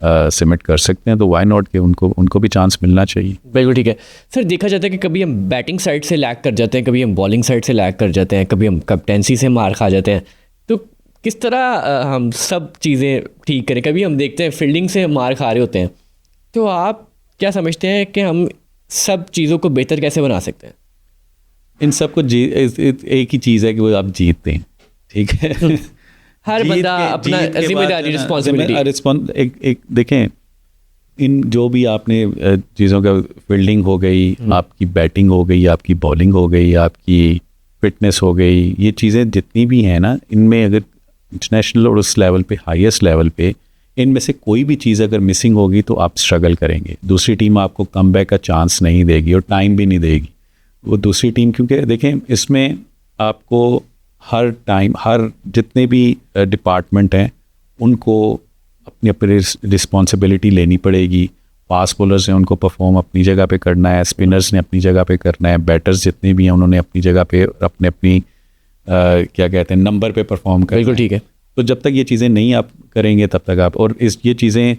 सिमिट कर सकते हैं तो वाई नॉट कि उनको भी चांस मिलना चाहिए। बिल्कुल ठीक है। सर देखा जाता है कि कभी हम बैटिंग साइड से लैग कर जाते हैं, कभी हम बॉलिंग साइड से लैग कर जाते हैं, कभी हम कैप्टेंसी से मार खा जाते हैं, तो किस तरह हम सब चीज़ें ठीक करें? कभी हम देखते हैं फील्डिंग से मार खा रहे होते हैं, तो आप क्या समझते हैं कि हम सब चीज़ों को बेहतर कैसे बना सकते हैं? इन सब को एक ही चीज़ है कि वो आप जीतते हैं, ठीक है। हर बंदा अपना जिम्मेदारी रिस्पॉन्सिबिलिटी एक देखें, इन जो भी आपने चीज़ों का फील्डिंग हो गई, आपकी बैटिंग हो गई, आपकी बॉलिंग हो गई, आपकी फिटनेस हो गई, ये चीज़ें जितनी भी हैं ना, इनमें अगर इंटरनेशनल और उस लेवल पे हाईएस्ट लेवल पे इनमें से कोई भी चीज़ अगर मिसिंग होगी तो आप स्ट्रगल करेंगे। दूसरी टीम आपको कमबैक का चांस नहीं देगी और टाइम भी नहीं देगी वो दूसरी टीम, क्योंकि देखें इसमें आपको हर टाइम हर जितने भी डिपार्टमेंट हैं उनको अपनी अपनी रिस्पॉन्सिबिलिटी लेनी पड़ेगी। फास्ट बॉलर्स हैं उनको परफॉर्म अपनी जगह पे करना है, स्पिनर्स ने अपनी जगह पे करना है, बैटर्स जितने भी हैं उन्होंने अपनी जगह पे अपनी क्या कहते हैं नंबर पे परफॉर्म करना है। बिल्कुल ठीक है। तो जब तक ये चीज़ें नहीं आप करेंगे तब तक आप, और ये चीज़ें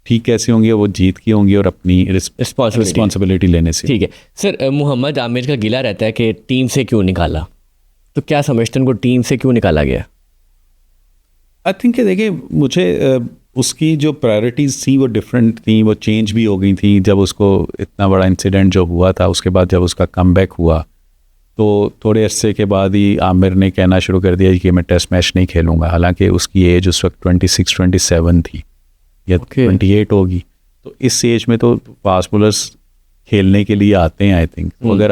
ठीक कैसे होंगी, वो जीत की होंगी और अपनी रिस्पॉन्सिबिलिटी लेने से। ठीक है सर, मोहम्मद आमिर का गिला रहता है कि टीम से क्यों निकाला, तो क्या समझते हैं उनको टीम से क्यों निकाला गया? आई थिंक देखिए मुझे उसकी जो प्रायोरिटीज़ थी वो डिफरेंट थी, वो चेंज भी हो गई थी जब उसको इतना बड़ा इंसिडेंट जो हुआ था, उसके बाद जब उसका कमबैक हुआ तो थोड़े अरसे के बाद ही आमिर ने कहना शुरू कर दिया कि मैं टेस्ट मैच नहीं खेलूँगा, हालांकि उसकी एज उस वक्त 26-27 थी या 28 होगी। तो इस एज में तो फास्ट बॉलर्स खेलने के लिए आते हैं। आई थिंक अगर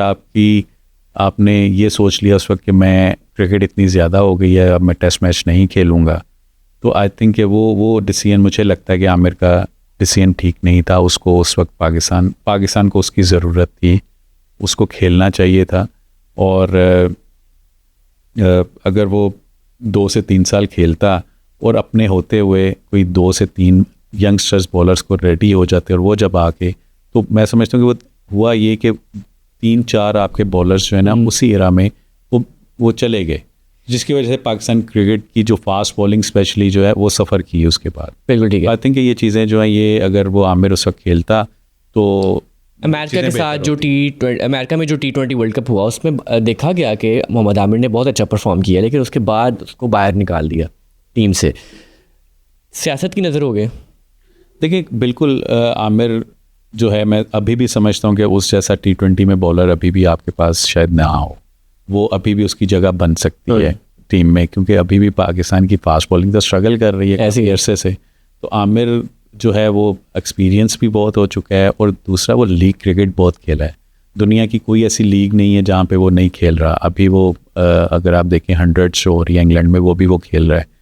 आपने ये सोच लिया उस वक्त कि मैं क्रिकेट इतनी ज़्यादा हो गई है अब मैं टेस्ट मैच नहीं खेलूँगा, तो आई थिंक वो डिसीजन मुझे लगता है कि आमिर का डिसीजन ठीक नहीं था। उसको उस वक्त पाकिस्तान को उसकी ज़रूरत थी, उसको खेलना चाहिए था, और अगर वो 2 से 3 साल खेलता और अपने होते हुए कोई 2 से 3 यंगस्टर्स बॉलर्स को रेडी हो जाते हैं, और वो जब आके, तो मैं समझता हूँ कि वो हुआ ये कि 3-4 आपके बॉलर्स जो है ना उसी एरा में वो चले गए, जिसकी वजह से पाकिस्तान क्रिकेट की जो फास्ट बॉलिंग स्पेशली जो है वो सफ़र की उसके बाद। बिल्कुल ठीक है। आई थिंक ये चीज़ें जो हैं, ये अगर वो आमिर उस वक्त खेलता तो अमेरिका के साथ जो अमेरिका में जो T20 वर्ल्ड कप हुआ उसमें देखा गया कि मोहम्मद आमिर ने बहुत अच्छा परफॉर्म किया, लेकिन उसके बाद उसको बाहर निकाल दिया टीम से। सियासत की नज़र हो गए। देखिए बिल्कुल आमिर जो है, मैं अभी भी समझता हूँ कि उस जैसा T20 में बॉलर अभी भी आपके पास शायद ना हो, वो अभी भी उसकी जगह बन सकती है टीम में, क्योंकि अभी भी पाकिस्तान की फास्ट बॉलिंग तो स्ट्रगल कर रही है ऐसे अरसे से। तो आमिर जो है वो एक्सपीरियंस भी बहुत हो चुका है, और दूसरा वो लीग क्रिकेट बहुत खेला है। दुनिया की कोई ऐसी लीग नहीं है जहाँ पे वो नहीं खेल रहा। अभी वो अगर आप देखें 100 शो हो रही है इंग्लैंड में, वो भी वो खेल रहा है।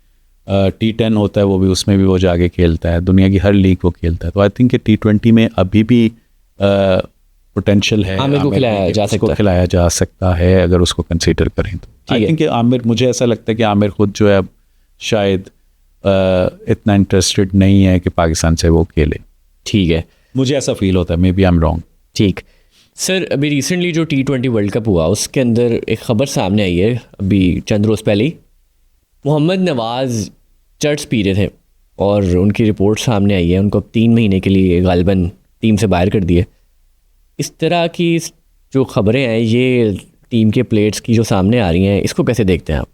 T10 होता है, वो भी उसमें भी वो जाके खेलता है। दुनिया की हर लीग वो खेलता है। तो आई थिंक कि T20 में अभी भी पोटेंशियल है, आमिर को खिलाया जा सकता है अगर उसको कंसीडर करें तो। आई थिंक कि आमिर, मुझे ऐसा लगता है कि आमिर खुद जो है अब शायद इतना इंटरेस्टेड नहीं है कि पाकिस्तान से वो खेले। ठीक है, मुझे ऐसा फील होता है, may be I am wrong. ठीक सर, अभी रिसेंटली जो T20 वर्ल्ड कप हुआ उसके अंदर एक ख़बर सामने आई है अभी चंद रोज़ पहले ही। मोहम्मद नवाज़ चर्च पी रहे थे और उनकी रिपोर्ट सामने आई है, उनको अब 3 महीने के लिए गालिबन टीम से बाहर कर दिए। इस तरह की जो ख़बरें हैं ये टीम के प्लेयर्स की जो सामने आ रही हैं, इसको कैसे देखते हैं आप?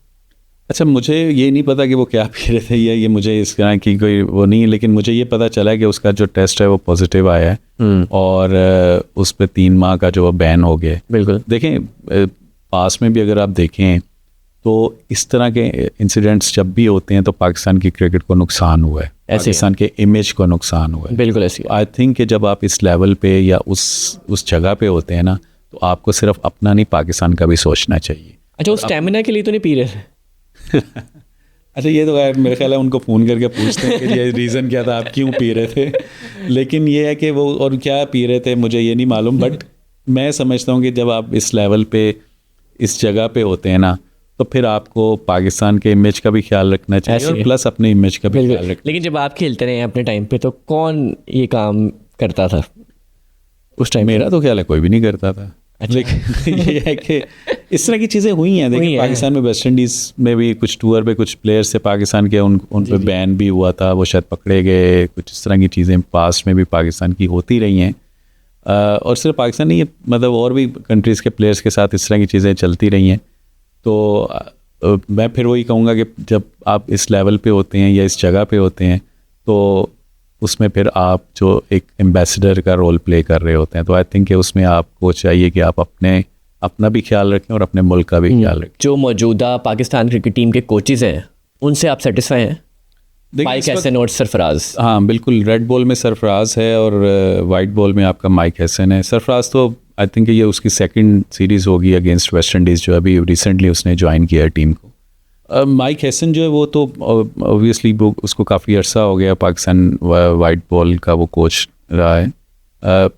अच्छा, मुझे ये नहीं पता कि वो क्या पी रहे थे, या ये मुझे इस तरह की कोई वो नहीं, लेकिन मुझे ये पता चला है कि उसका जो टेस्ट है वो पॉजिटिव आया है, और उस पर 3 माह का जो बैन हो गया। बिल्कुल। देखें, पास में भी अगर आप देखें तो इस तरह के इंसिडेंट्स जब भी होते हैं तो पाकिस्तान की क्रिकेट को नुकसान हुआ है, पाकिस्तान के इमेज को नुकसान हुआ है। बिल्कुल ऐसी। आई थिंक कि जब आप इस लेवल पे या उस जगह पे होते हैं ना, तो आपको सिर्फ अपना नहीं, पाकिस्तान का भी सोचना चाहिए। अच्छा, वो स्टेमिना के लिए तो नहीं पी रहे थे? अच्छा, ये तो मेरे ख्याल है उनको फ़ोन करके पूछते हैं कि ये रीज़न क्या था, आप क्यों पी रहे थे। लेकिन ये है कि वो और क्या पी रहे थे मुझे ये नहीं मालूम, बट मैं समझता हूँ कि जब आप इस लेवल पे इस जगह पे होते हैं ना, तो फिर आपको पाकिस्तान के इमेज का भी ख्याल रखना चाहिए और प्लस अपने इमेज का भी ख्याल रखना। लेकिन जब आप खेलते रहे अपने टाइम पे, तो कौन ये काम करता था उस टाइम? मेरा तो ख्याल है कोई भी नहीं करता था। लेकिन ये है कि इस तरह की चीज़ें हुई हैं। देखिए, पाकिस्तान में वेस्ट इंडीज़ में भी कुछ टूर पे कुछ प्लेयर्स थे पाकिस्तान के, उन पे बैन भी हुआ था, वो शायद पकड़े गए। कुछ इस तरह की चीज़ें पास्ट में भी पाकिस्तान की होती रही हैं, और सिर्फ पाकिस्तान नहीं, मतलब और भी कंट्रीज़ के प्लेयर्स के साथ इस तरह की चीज़ें चलती रही हैं। तो मैं फिर वही कहूँगा कि जब आप इस लेवल पे होते हैं या इस जगह पे होते हैं, तो उसमें फिर आप जो एक एम्बेसडर का रोल प्ले कर रहे होते हैं, तो आई थिंक कि उसमें आपको चाहिए कि आप अपना भी ख्याल रखें और अपने मुल्क का भी ख्याल रखें। जो मौजूदा पाकिस्तान क्रिकेट टीम के कोचेज़ हैं, उनसे आप सेटिस्फाई हैं? माइक हसन और सरफराज। हाँ बिल्कुल, रेड बॉल में सरफराज है और वाइट बॉल में आपका माइक हसन है। सरफराज तो आई थिंक ये उसकी सेकंड सीरीज़ होगी अगेंस्ट वेस्ट इंडीज़, जो अभी रिसेंटली उसने ज्वाइन किया है टीम को। माइक हसन जो है वो तो ऑब्वियसली उसको काफ़ी अरसा हो गया पाकिस्तान वाइट बॉल का वो कोच रहा है।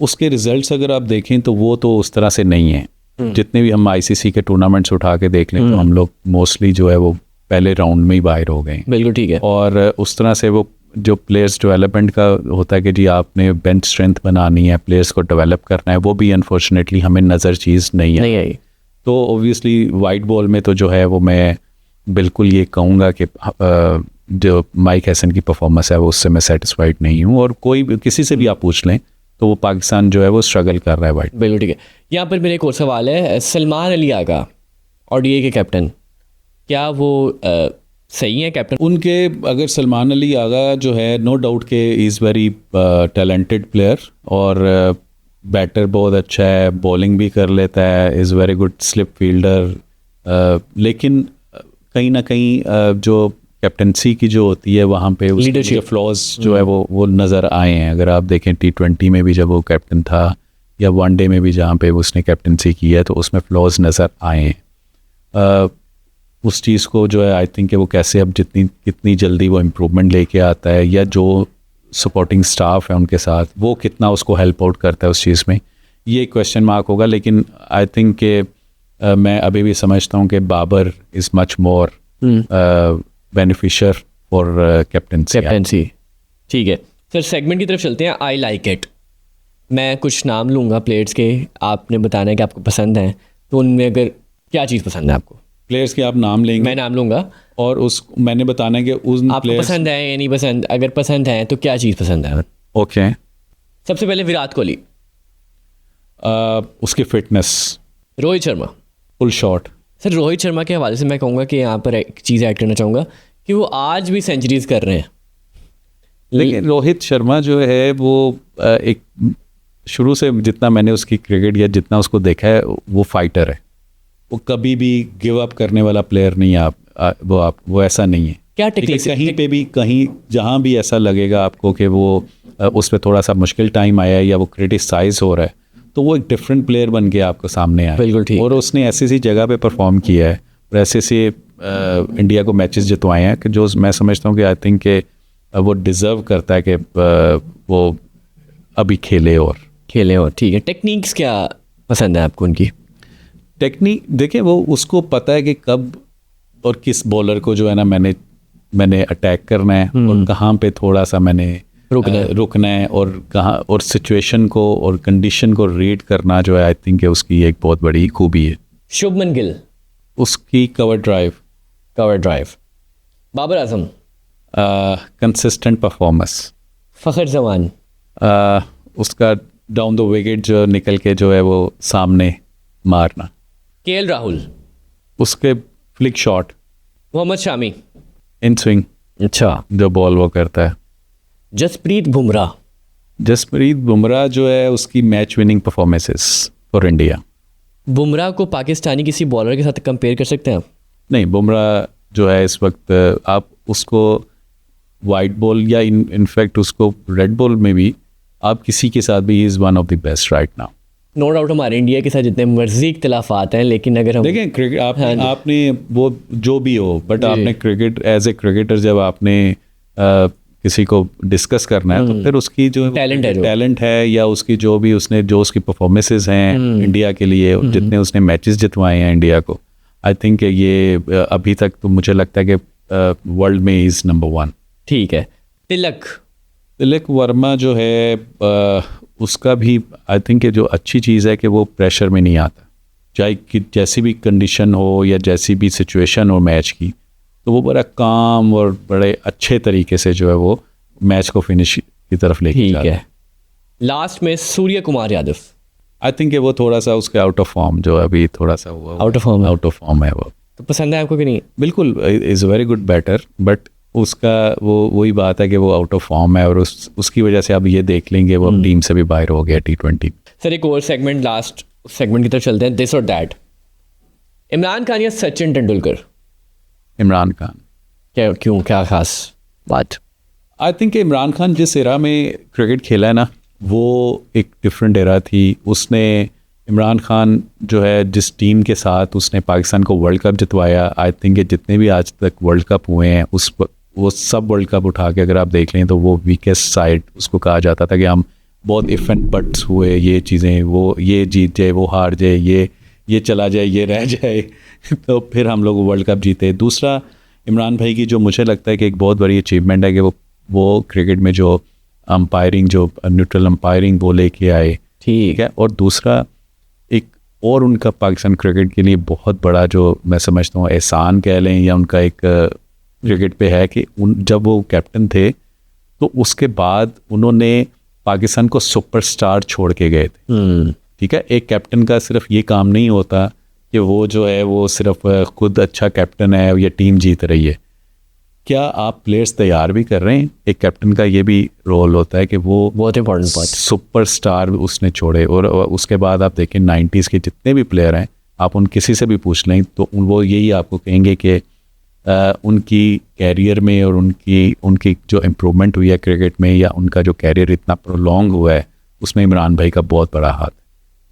उसके रिजल्ट्स अगर आप देखें तो वो तो उस तरह से नहीं है। जितने भी हम आईसीसी के टूर्नामेंट्स उठा के देख लें तो हम लोग मोस्टली जो है वो पहले राउंड में ही बाहर हो गए। बिल्कुल ठीक है। और उस तरह से वो जो प्लेयर्स डेवलपमेंट का होता है कि जी आपने बेंच स्ट्रेंथ बनानी है, प्लेयर्स को डेवलप करना है, वो भी अनफॉर्चुनेटली हमें नज़र चीज़ नहीं आई। तो ऑब्वियसली वाइट बॉल में तो जो है वो मैं बिल्कुल ये कहूँगा कि जो माइक हसन की परफॉर्मेंस है वो उससे मैं सेटिस्फाइड नहीं हूँ, और कोई किसी से भी आप पूछ लें तो वो पाकिस्तान जो है वो स्ट्रगल कर रहा है वाइट। बिल्कुल ठीक है। यहाँ पर मेरा एक और सवाल है, सलमान अली आगा ODI के कैप्टन, क्या वो सही है कैप्टन? उनके अगर सलमान अली आगा जो है, नो डाउट के इज़ वेरी टैलेंटेड प्लेयर, और बैटर बहुत अच्छा है, बॉलिंग भी कर लेता है, is very good slip fielder, लेकिन कहीं ना कहीं जो कैप्टनसी की जो होती है वहाँ पे उसके फ्लॉज जो है वो नज़र आए हैं। अगर आप देखें T20 में भी जब वो कैप्टन था, या वनडे में भी जहाँ पे उसने कैप्टनसी की है, तो उसमें फ्लॉज नज़र आए हैं। उस चीज़ को जो है आई थिंक कि वो कैसे अब कितनी जल्दी वो इम्प्रूवमेंट लेके आता है, या जो सपोर्टिंग स्टाफ है उनके साथ वो कितना उसको हेल्प आउट करता है उस चीज़ में, ये क्वेश्चन मार्क होगा। लेकिन आई थिंक कि मैं अभी भी समझता हूँ कि Babar is much more beneficiary for captaincy. Captaincy, ठीक है सर। सेगमेंट की तरफ चलते हैं, आई लाइक इट। मैं कुछ नाम लूँगा प्लेयर्स के, आपने बताना है कि आपको पसंद हैं, तो उनमें अगर क्या चीज़ पसंद है आपको? प्लेयर्स के आप नाम लेंगे, मैं नाम लूँगा और उस मैंने बताना है कि उन आपको प्लेयर्स पसंद है या नहीं पसंद। अगर पसंद है तो क्या चीज़ पसंद है? ओके। सबसे पहले विराट कोहली, उसकी fitness, Rohit Sharma. Full shot. Sir Rohit Sharma के हवाले से मैं कहूँगा कि यहाँ पर एक चीज़ ऐड करना चाहूँगा कि वो आज भी सेंचुरीज कर रहे हैं। लेकिन रोहित शर्मा जो है वो एक शुरू से जितना मैंने उसकी क्रिकेट या जितना उसको देखा है, वो फाइटर है। वो कभी भी गिव अप करने वाला प्लेयर नहीं है। वो ऐसा नहीं है। क्या ठीक है, टेक्निक कहीं पे भी, कहीं जहाँ भी ऐसा लगेगा आपको कि वो उस पर थोड़ा सा मुश्किल टाइम आया है या वो क्रिटिसाइज हो रहा है, तो वो एक डिफरेंट प्लेयर बन के आपको सामने आया। बिल्कुल ठीक। और उसने ऐसी सी जगह पे परफॉर्म किया है और ऐसे से इंडिया को मैचेस जितवाए हैं कि जो मैं समझता हूँ कि आई थिंक के वो डिज़र्व करता है कि वो अभी खेले और ठीक है। टेक्निक्स क्या पसंद है आपको उनकी? टेक्निक देखिए, वो उसको पता है कि कब और किस बॉलर को जो है ना मैंने अटैक करना है और कहाँ पे थोड़ा सा मैंने रुकना है और कहाँ, और सिचुएशन को और कंडीशन को रीड करना जो है, आई थिंक उसकी एक बहुत बड़ी खूबी है। शुभमन गिल, उसकी cover drive. Babar Azam, consistent performance. Fakhar Zaman, उसका डाउन द विकेट जो निकल के जो है वो सामने मारना। केएल राहुल, उसके flick shot. Mohammed Shami, in swing, अच्छा। जो बॉल वो करता है। जसप्रीत बुमराह जो है उसकी match winning performances for India. Bumrah को पाकिस्तानी किसी बॉलर के साथ कंपेयर कर सकते हैं आप? नहीं, बुमराह जो है इस वक्त आप उसको वाइट बॉल या इनफैक्ट उसको रेड बॉल में भी आप किसी के साथ भी, he is one of the best right now. No doubt हमारे इंडिया के साथ जितने मर्जी इख्तलाफात हैं, लेकिन अगर हम देखें क्रिकेट आपने वो जो भी हो, बट आपने क्रिकेट एज ए क्रिकेटर जब आपने किसी को डिस्कस करना है तो फिर उसकी जो टैलेंट है या उसकी जो भी उसकी परफॉर्मेंसेस हैं इंडिया के लिए, जितने उसने मैचेस जितवाए हैं इंडिया को, आई थिंक ये अभी तक तो मुझे लगता है कि वर्ल्ड में इज़ नंबर 1। ठीक है। तिलक वर्मा जो है उसका भी आई थिंक जो अच्छी चीज़ है कि वो प्रेशर में नहीं आता, चाहे कि जैसी भी कंडीशन हो या जैसी भी सिचुएशन हो मैच की, तो वो बड़ा काम और बड़े अच्छे तरीके से जो है वो मैच को फिनिश की तरफ लेके जाता है। लास्ट में सूर्य कुमार यादव, आई थिंक वो थोड़ा सा उसके आउट ऑफ फॉर्म जो अभी थोड़ा सा हुआ आउट ऑफ फॉर्म है वो। तो पसंद है आपको कि नहीं? बिल्कुल, is very good batter, but उसका वही बात है कि वो आउट ऑफ फॉर्म है और उसकी वजह से आप ये देख लेंगे वो टीम से भी बाहर हो गया T20। सर एक और सेगमेंट, लास्ट सेगमेंट की तरफ चलते हैं, दिस और दैट। इमरान खान या सचिन तेंदुलकर? इमरान खान। क्यों, क्या खास बात? आई थिंक इमरान खान जिस एरा में क्रिकेट खेला है ना, वो एक डिफरेंट एरा थी। इमरान खान जो है जिस टीम के साथ उसने पाकिस्तान को वर्ल्ड कप जितवाया, आई थिंक जितने भी आज तक वर्ल्ड कप हुए हैं वो सब वर्ल्ड कप उठा के अगर आप देख लें तो वो वीकेस्ट साइड उसको कहा जाता था कि हम बहुत इफ एंड बट्स हुए, ये चीज़ें, वो ये जीत जाए, वो हार जाए, ये चला जाए, ये रह जाए तो फिर हम लोग वर्ल्ड कप जीते। दूसरा, इमरान भाई की जो मुझे लगता है कि एक बहुत बड़ी अचीवमेंट है कि वो क्रिकेट में जो अंपायरिंग, जो न्यूट्रल अंपायरिंग वो लेके आए, ठीक है। और दूसरा एक और उनका पाकिस्तान क्रिकेट के लिए बहुत बड़ा जो मैं समझता हूँ एहसान कह लें या उनका एक क्रिकेट पे है कि जब वो कैप्टन थे तो उसके बाद उन्होंने पाकिस्तान को सुपरस्टार छोड़ के गए थे। ठीक है, एक कैप्टन का सिर्फ ये काम नहीं होता कि वो जो है वो सिर्फ खुद अच्छा कैप्टन है या टीम जीत रही है। क्या आप प्लेयर्स तैयार भी कर रहे हैं? एक कैप्टन का ये भी रोल होता है कि वो बहुत इंपॉर्टेंट बात, सुपरस्टार उसने छोड़े। और उसके बाद आप देखें 90s के जितने भी प्लेयर हैं, आप उन किसी से भी पूछ लें तो वो यही आपको कहेंगे कि उनकी कैरियर में और उनकी जो इम्प्रूवमेंट हुई है क्रिकेट में या उनका जो कैरियर इतना प्रोलॉन्ग हुआ है उसमें इमरान भाई का बहुत बड़ा हाथ।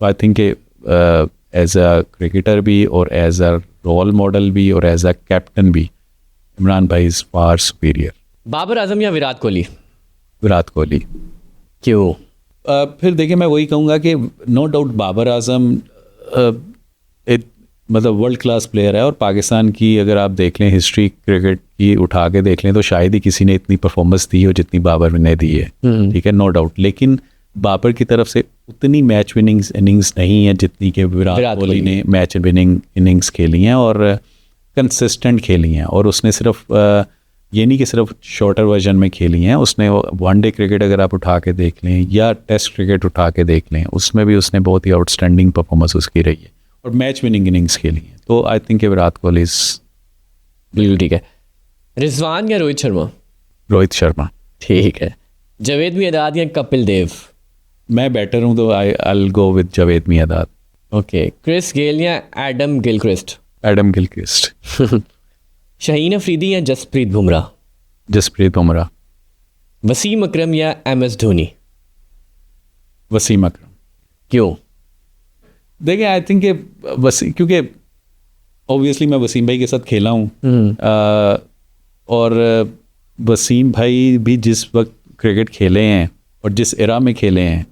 तो I think as a cricketer भी और एज अ रोल मॉडल भी और एज अ कैप्टन भी इमरान भाई is far superior. Babar Azam या विराट कोहली? विराट कोहली। क्यों? फिर देखिए, मैं वही कहूँगा कि नो डाउट बाबर आजम मतलब वर्ल्ड क्लास प्लेयर है, और पाकिस्तान की अगर आप देख लें हिस्ट्री क्रिकेट की उठा के देख लें तो शायद ही किसी ने इतनी परफॉर्मेंस दी हो जितनी बाबर ने दी है, ठीक है, नो डाउट। लेकिन बाबर की तरफ से उतनी मैच विनिंग इनिंग्स नहीं है जितनी कि विराट कोहली ने मैच विनिंग इनिंग्स खेली हैं और कंसिस्टेंट खेली हैं। और उसने सिर्फ ये नहीं कि सिर्फ शॉर्टर वर्जन में खेली हैं, उसने वनडे क्रिकेट अगर आप उठा के देख लें या टेस्ट क्रिकेट उठा के देख लें, उसमें भी उसने बहुत ही आउटस्टैंडिंग परफॉर्मेंस उसकी रही है और मैच विनिंग इनिंग्स खेली हैं। तो आई थिंक विराट कोहली बिल्कुल ठीक है। रिजवान या रोहित शर्मा? रोहित शर्मा। ठीक है। जावेद मियांदाद या कपिल देव? मैं बैटर हूँ तो I go with Javed Miandad. Okay. Chris Gayle या Adam Gilchrist? Adam Gilchrist. Shaheen Afridi या जसप्रीत बुमराह? जसप्रीत बुमराह। वसीम अकरम या एम एस धोनी? वसीम अकरम। क्यों? देखिए आई थिंक क्योंकि ऑब्वियसली मैं वसीम भाई के साथ खेला हूँ, और वसीम भाई भी जिस वक्त क्रिकेट खेले हैं और जिस एरा में खेले हैं,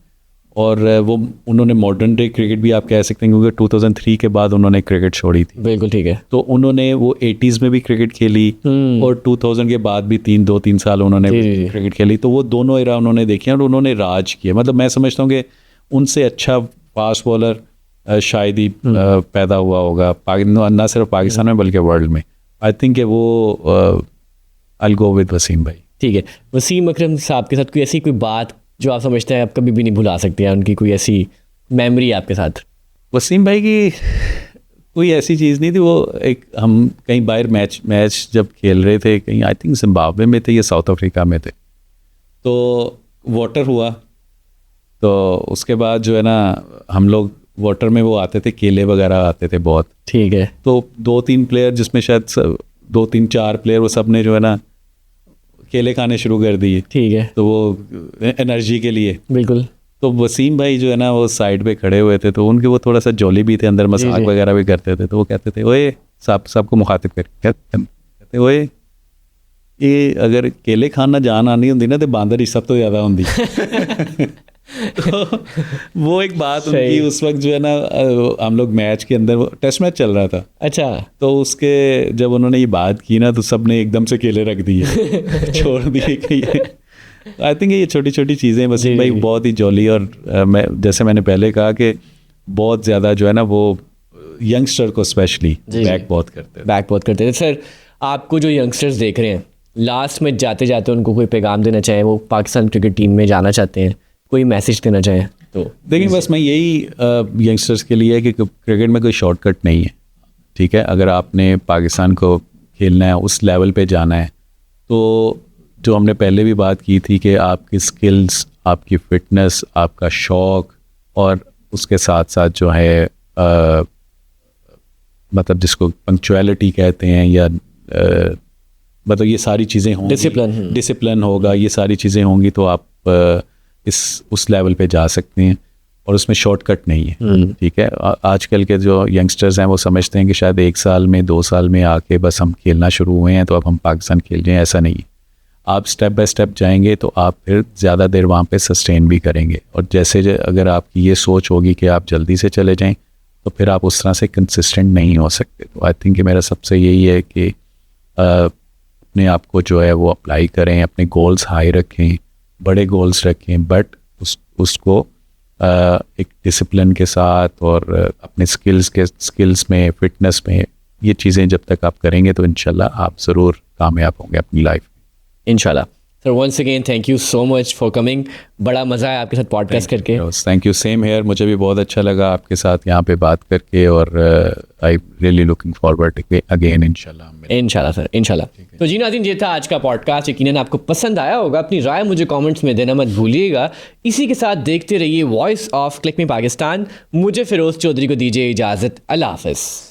और वो उन्होंने मॉडर्न डे क्रिकेट भी आप कह सकते हैं क्योंकि 2003 के बाद उन्होंने क्रिकेट छोड़ी थी। बिल्कुल ठीक है। तो उन्होंने वो 80s में भी क्रिकेट खेली और 2000 के बाद भी 2-3 साल उन्होंने क्रिकेट खेली। तो वो दोनों एरा उन्होंने देखे और उन्होंने राज किया। मतलब मैं समझता हूँ कि उनसे अच्छा फास्ट बॉलर शायद ही पैदा हुआ होगा ना सिर्फ पाकिस्तान में बल्कि वर्ल्ड में। आई थिंक वो आई गो विद वसीम भाई। ठीक है। वसीम अकरम साहब के साथ कोई ऐसी कोई बात जो आप समझते हैं आप कभी भी नहीं भुला सकते हैं, उनकी कोई ऐसी मेमोरी आपके साथ? वसीम भाई की कोई ऐसी चीज़ नहीं थी। वो एक हम कहीं बाहर मैच जब खेल रहे थे, कहीं आई थिंक जिम्बाब्वे में थे या साउथ अफ्रीका में थे, तो वाटर हुआ। तो उसके बाद जो है ना हम लोग वाटर में वो आते थे, केले वगैरह आते थे बहुत। ठीक है। तो 2-3 प्लेयर जिसमें शायद 2-3-4 प्लेयर वो सब ने जो है ना केले खाने शुरू कर दिए। ठीक है। तो वो एनर्जी के लिए। बिल्कुल। तो वसीम भाई जो है ना वो साइड पे खड़े हुए थे, तो उनके वो थोड़ा सा जॉली भी थे, अंदर मजाक वगैरह भी करते थे। तो वो कहते थे ओए सबको मुखातिब कर कहते ओए ये अगर केले खाना जान आनी होंगी ना तो बांदर ही सब तो ज़्यादा होंगी। तो वो एक बात उनकी उस वक्त जो है ना हम लोग मैच के अंदर टेस्ट मैच चल रहा था। अच्छा। तो उसके जब उन्होंने ये बात की ना तो सब ने एकदम से केले रख दिए छोड़ दिए कि आई थिंक ये छोटी छोटी चीज़ें वसीम भाई बहुत ही जॉली। और मैं जैसे मैंने पहले कहा कि बहुत ज़्यादा जो है ना वो यंगस्टर को स्पेशली बैक बहुत करते थे। सर आपको जो यंगस्टर्स देख रहे हैं लास्ट में जाते जाते उनको कोई पैगाम देना चाहें, वो पाकिस्तान क्रिकेट टीम में जाना चाहते हैं, कोई मैसेज देना चाहें तो? देखिए बस मैं यही यंगस्टर्स के लिए है कि क्रिकेट में कोई शॉर्टकट नहीं है, ठीक है। अगर आपने पाकिस्तान को खेलना है, उस लेवल पे जाना है, तो जो हमने पहले भी बात की थी कि आपकी स्किल्स, आपकी फिटनेस, आपका शौक़ और उसके साथ साथ जो है मतलब जिसको पंक्चुअलिटी कहते हैं या मतलब ये सारी चीज़ें होंगी, डिसिप्लिन होगा, ये सारी चीज़ें होंगी तो आप उस लेवल पे जा सकते हैं और उसमें शॉर्टकट नहीं है, ठीक है। आजकल के जो यंगस्टर्स हैं वो समझते हैं कि शायद 1 साल में 2 साल में आके बस हम खेलना शुरू हुए हैं तो अब हम पाकिस्तान खेल रहे हैं, ऐसा नहीं है। आप स्टेप बाय स्टेप जाएंगे तो आप फिर ज़्यादा देर वहाँ पे सस्टेन भी करेंगे। और जैसे अगर आपकी ये सोच होगी कि आप जल्दी से चले जाएं तो फिर आप उस तरह से कंसिस्टेंट नहीं हो सकते। तो आई थिंक मेरा सबसे यही है कि अपने आप को जो है वो अप्लाई करें, अपने गोल्स हाई रखें, बड़े गोल्स रखें, बट उसको एक डिसिप्लिन के साथ और अपने स्किल्स में, फिटनेस में, ये चीज़ें जब तक आप करेंगे तो इंशाल्लाह आप ज़रूर कामयाब होंगे अपनी लाइफ में, इंशाल्लाह। Sir once again thank you so much for coming. बड़ा मज़ा है आपके साथ पॉडकास्ट करके। Thank you, same here. मुझे भी बहुत अच्छा लगा आपके साथ यहाँ पे बात करके और I really looking forward again इंशाल्लाह सर, इंशाल्लाह। तो जी नाज़रीन, ये था आज का पॉडकास्ट। यकीनन आपको पसंद आया होगा। अपनी राय मुझे कमेंट्स में देना मत भूलिएगा। इसी के साथ देखते रहिए वॉइस ऑफ क्लिक मी पाकिस्तान। मुझे फिरोज़ चौधरी को दीजिए इजाज़त। अल्लाह हाफ़िज़।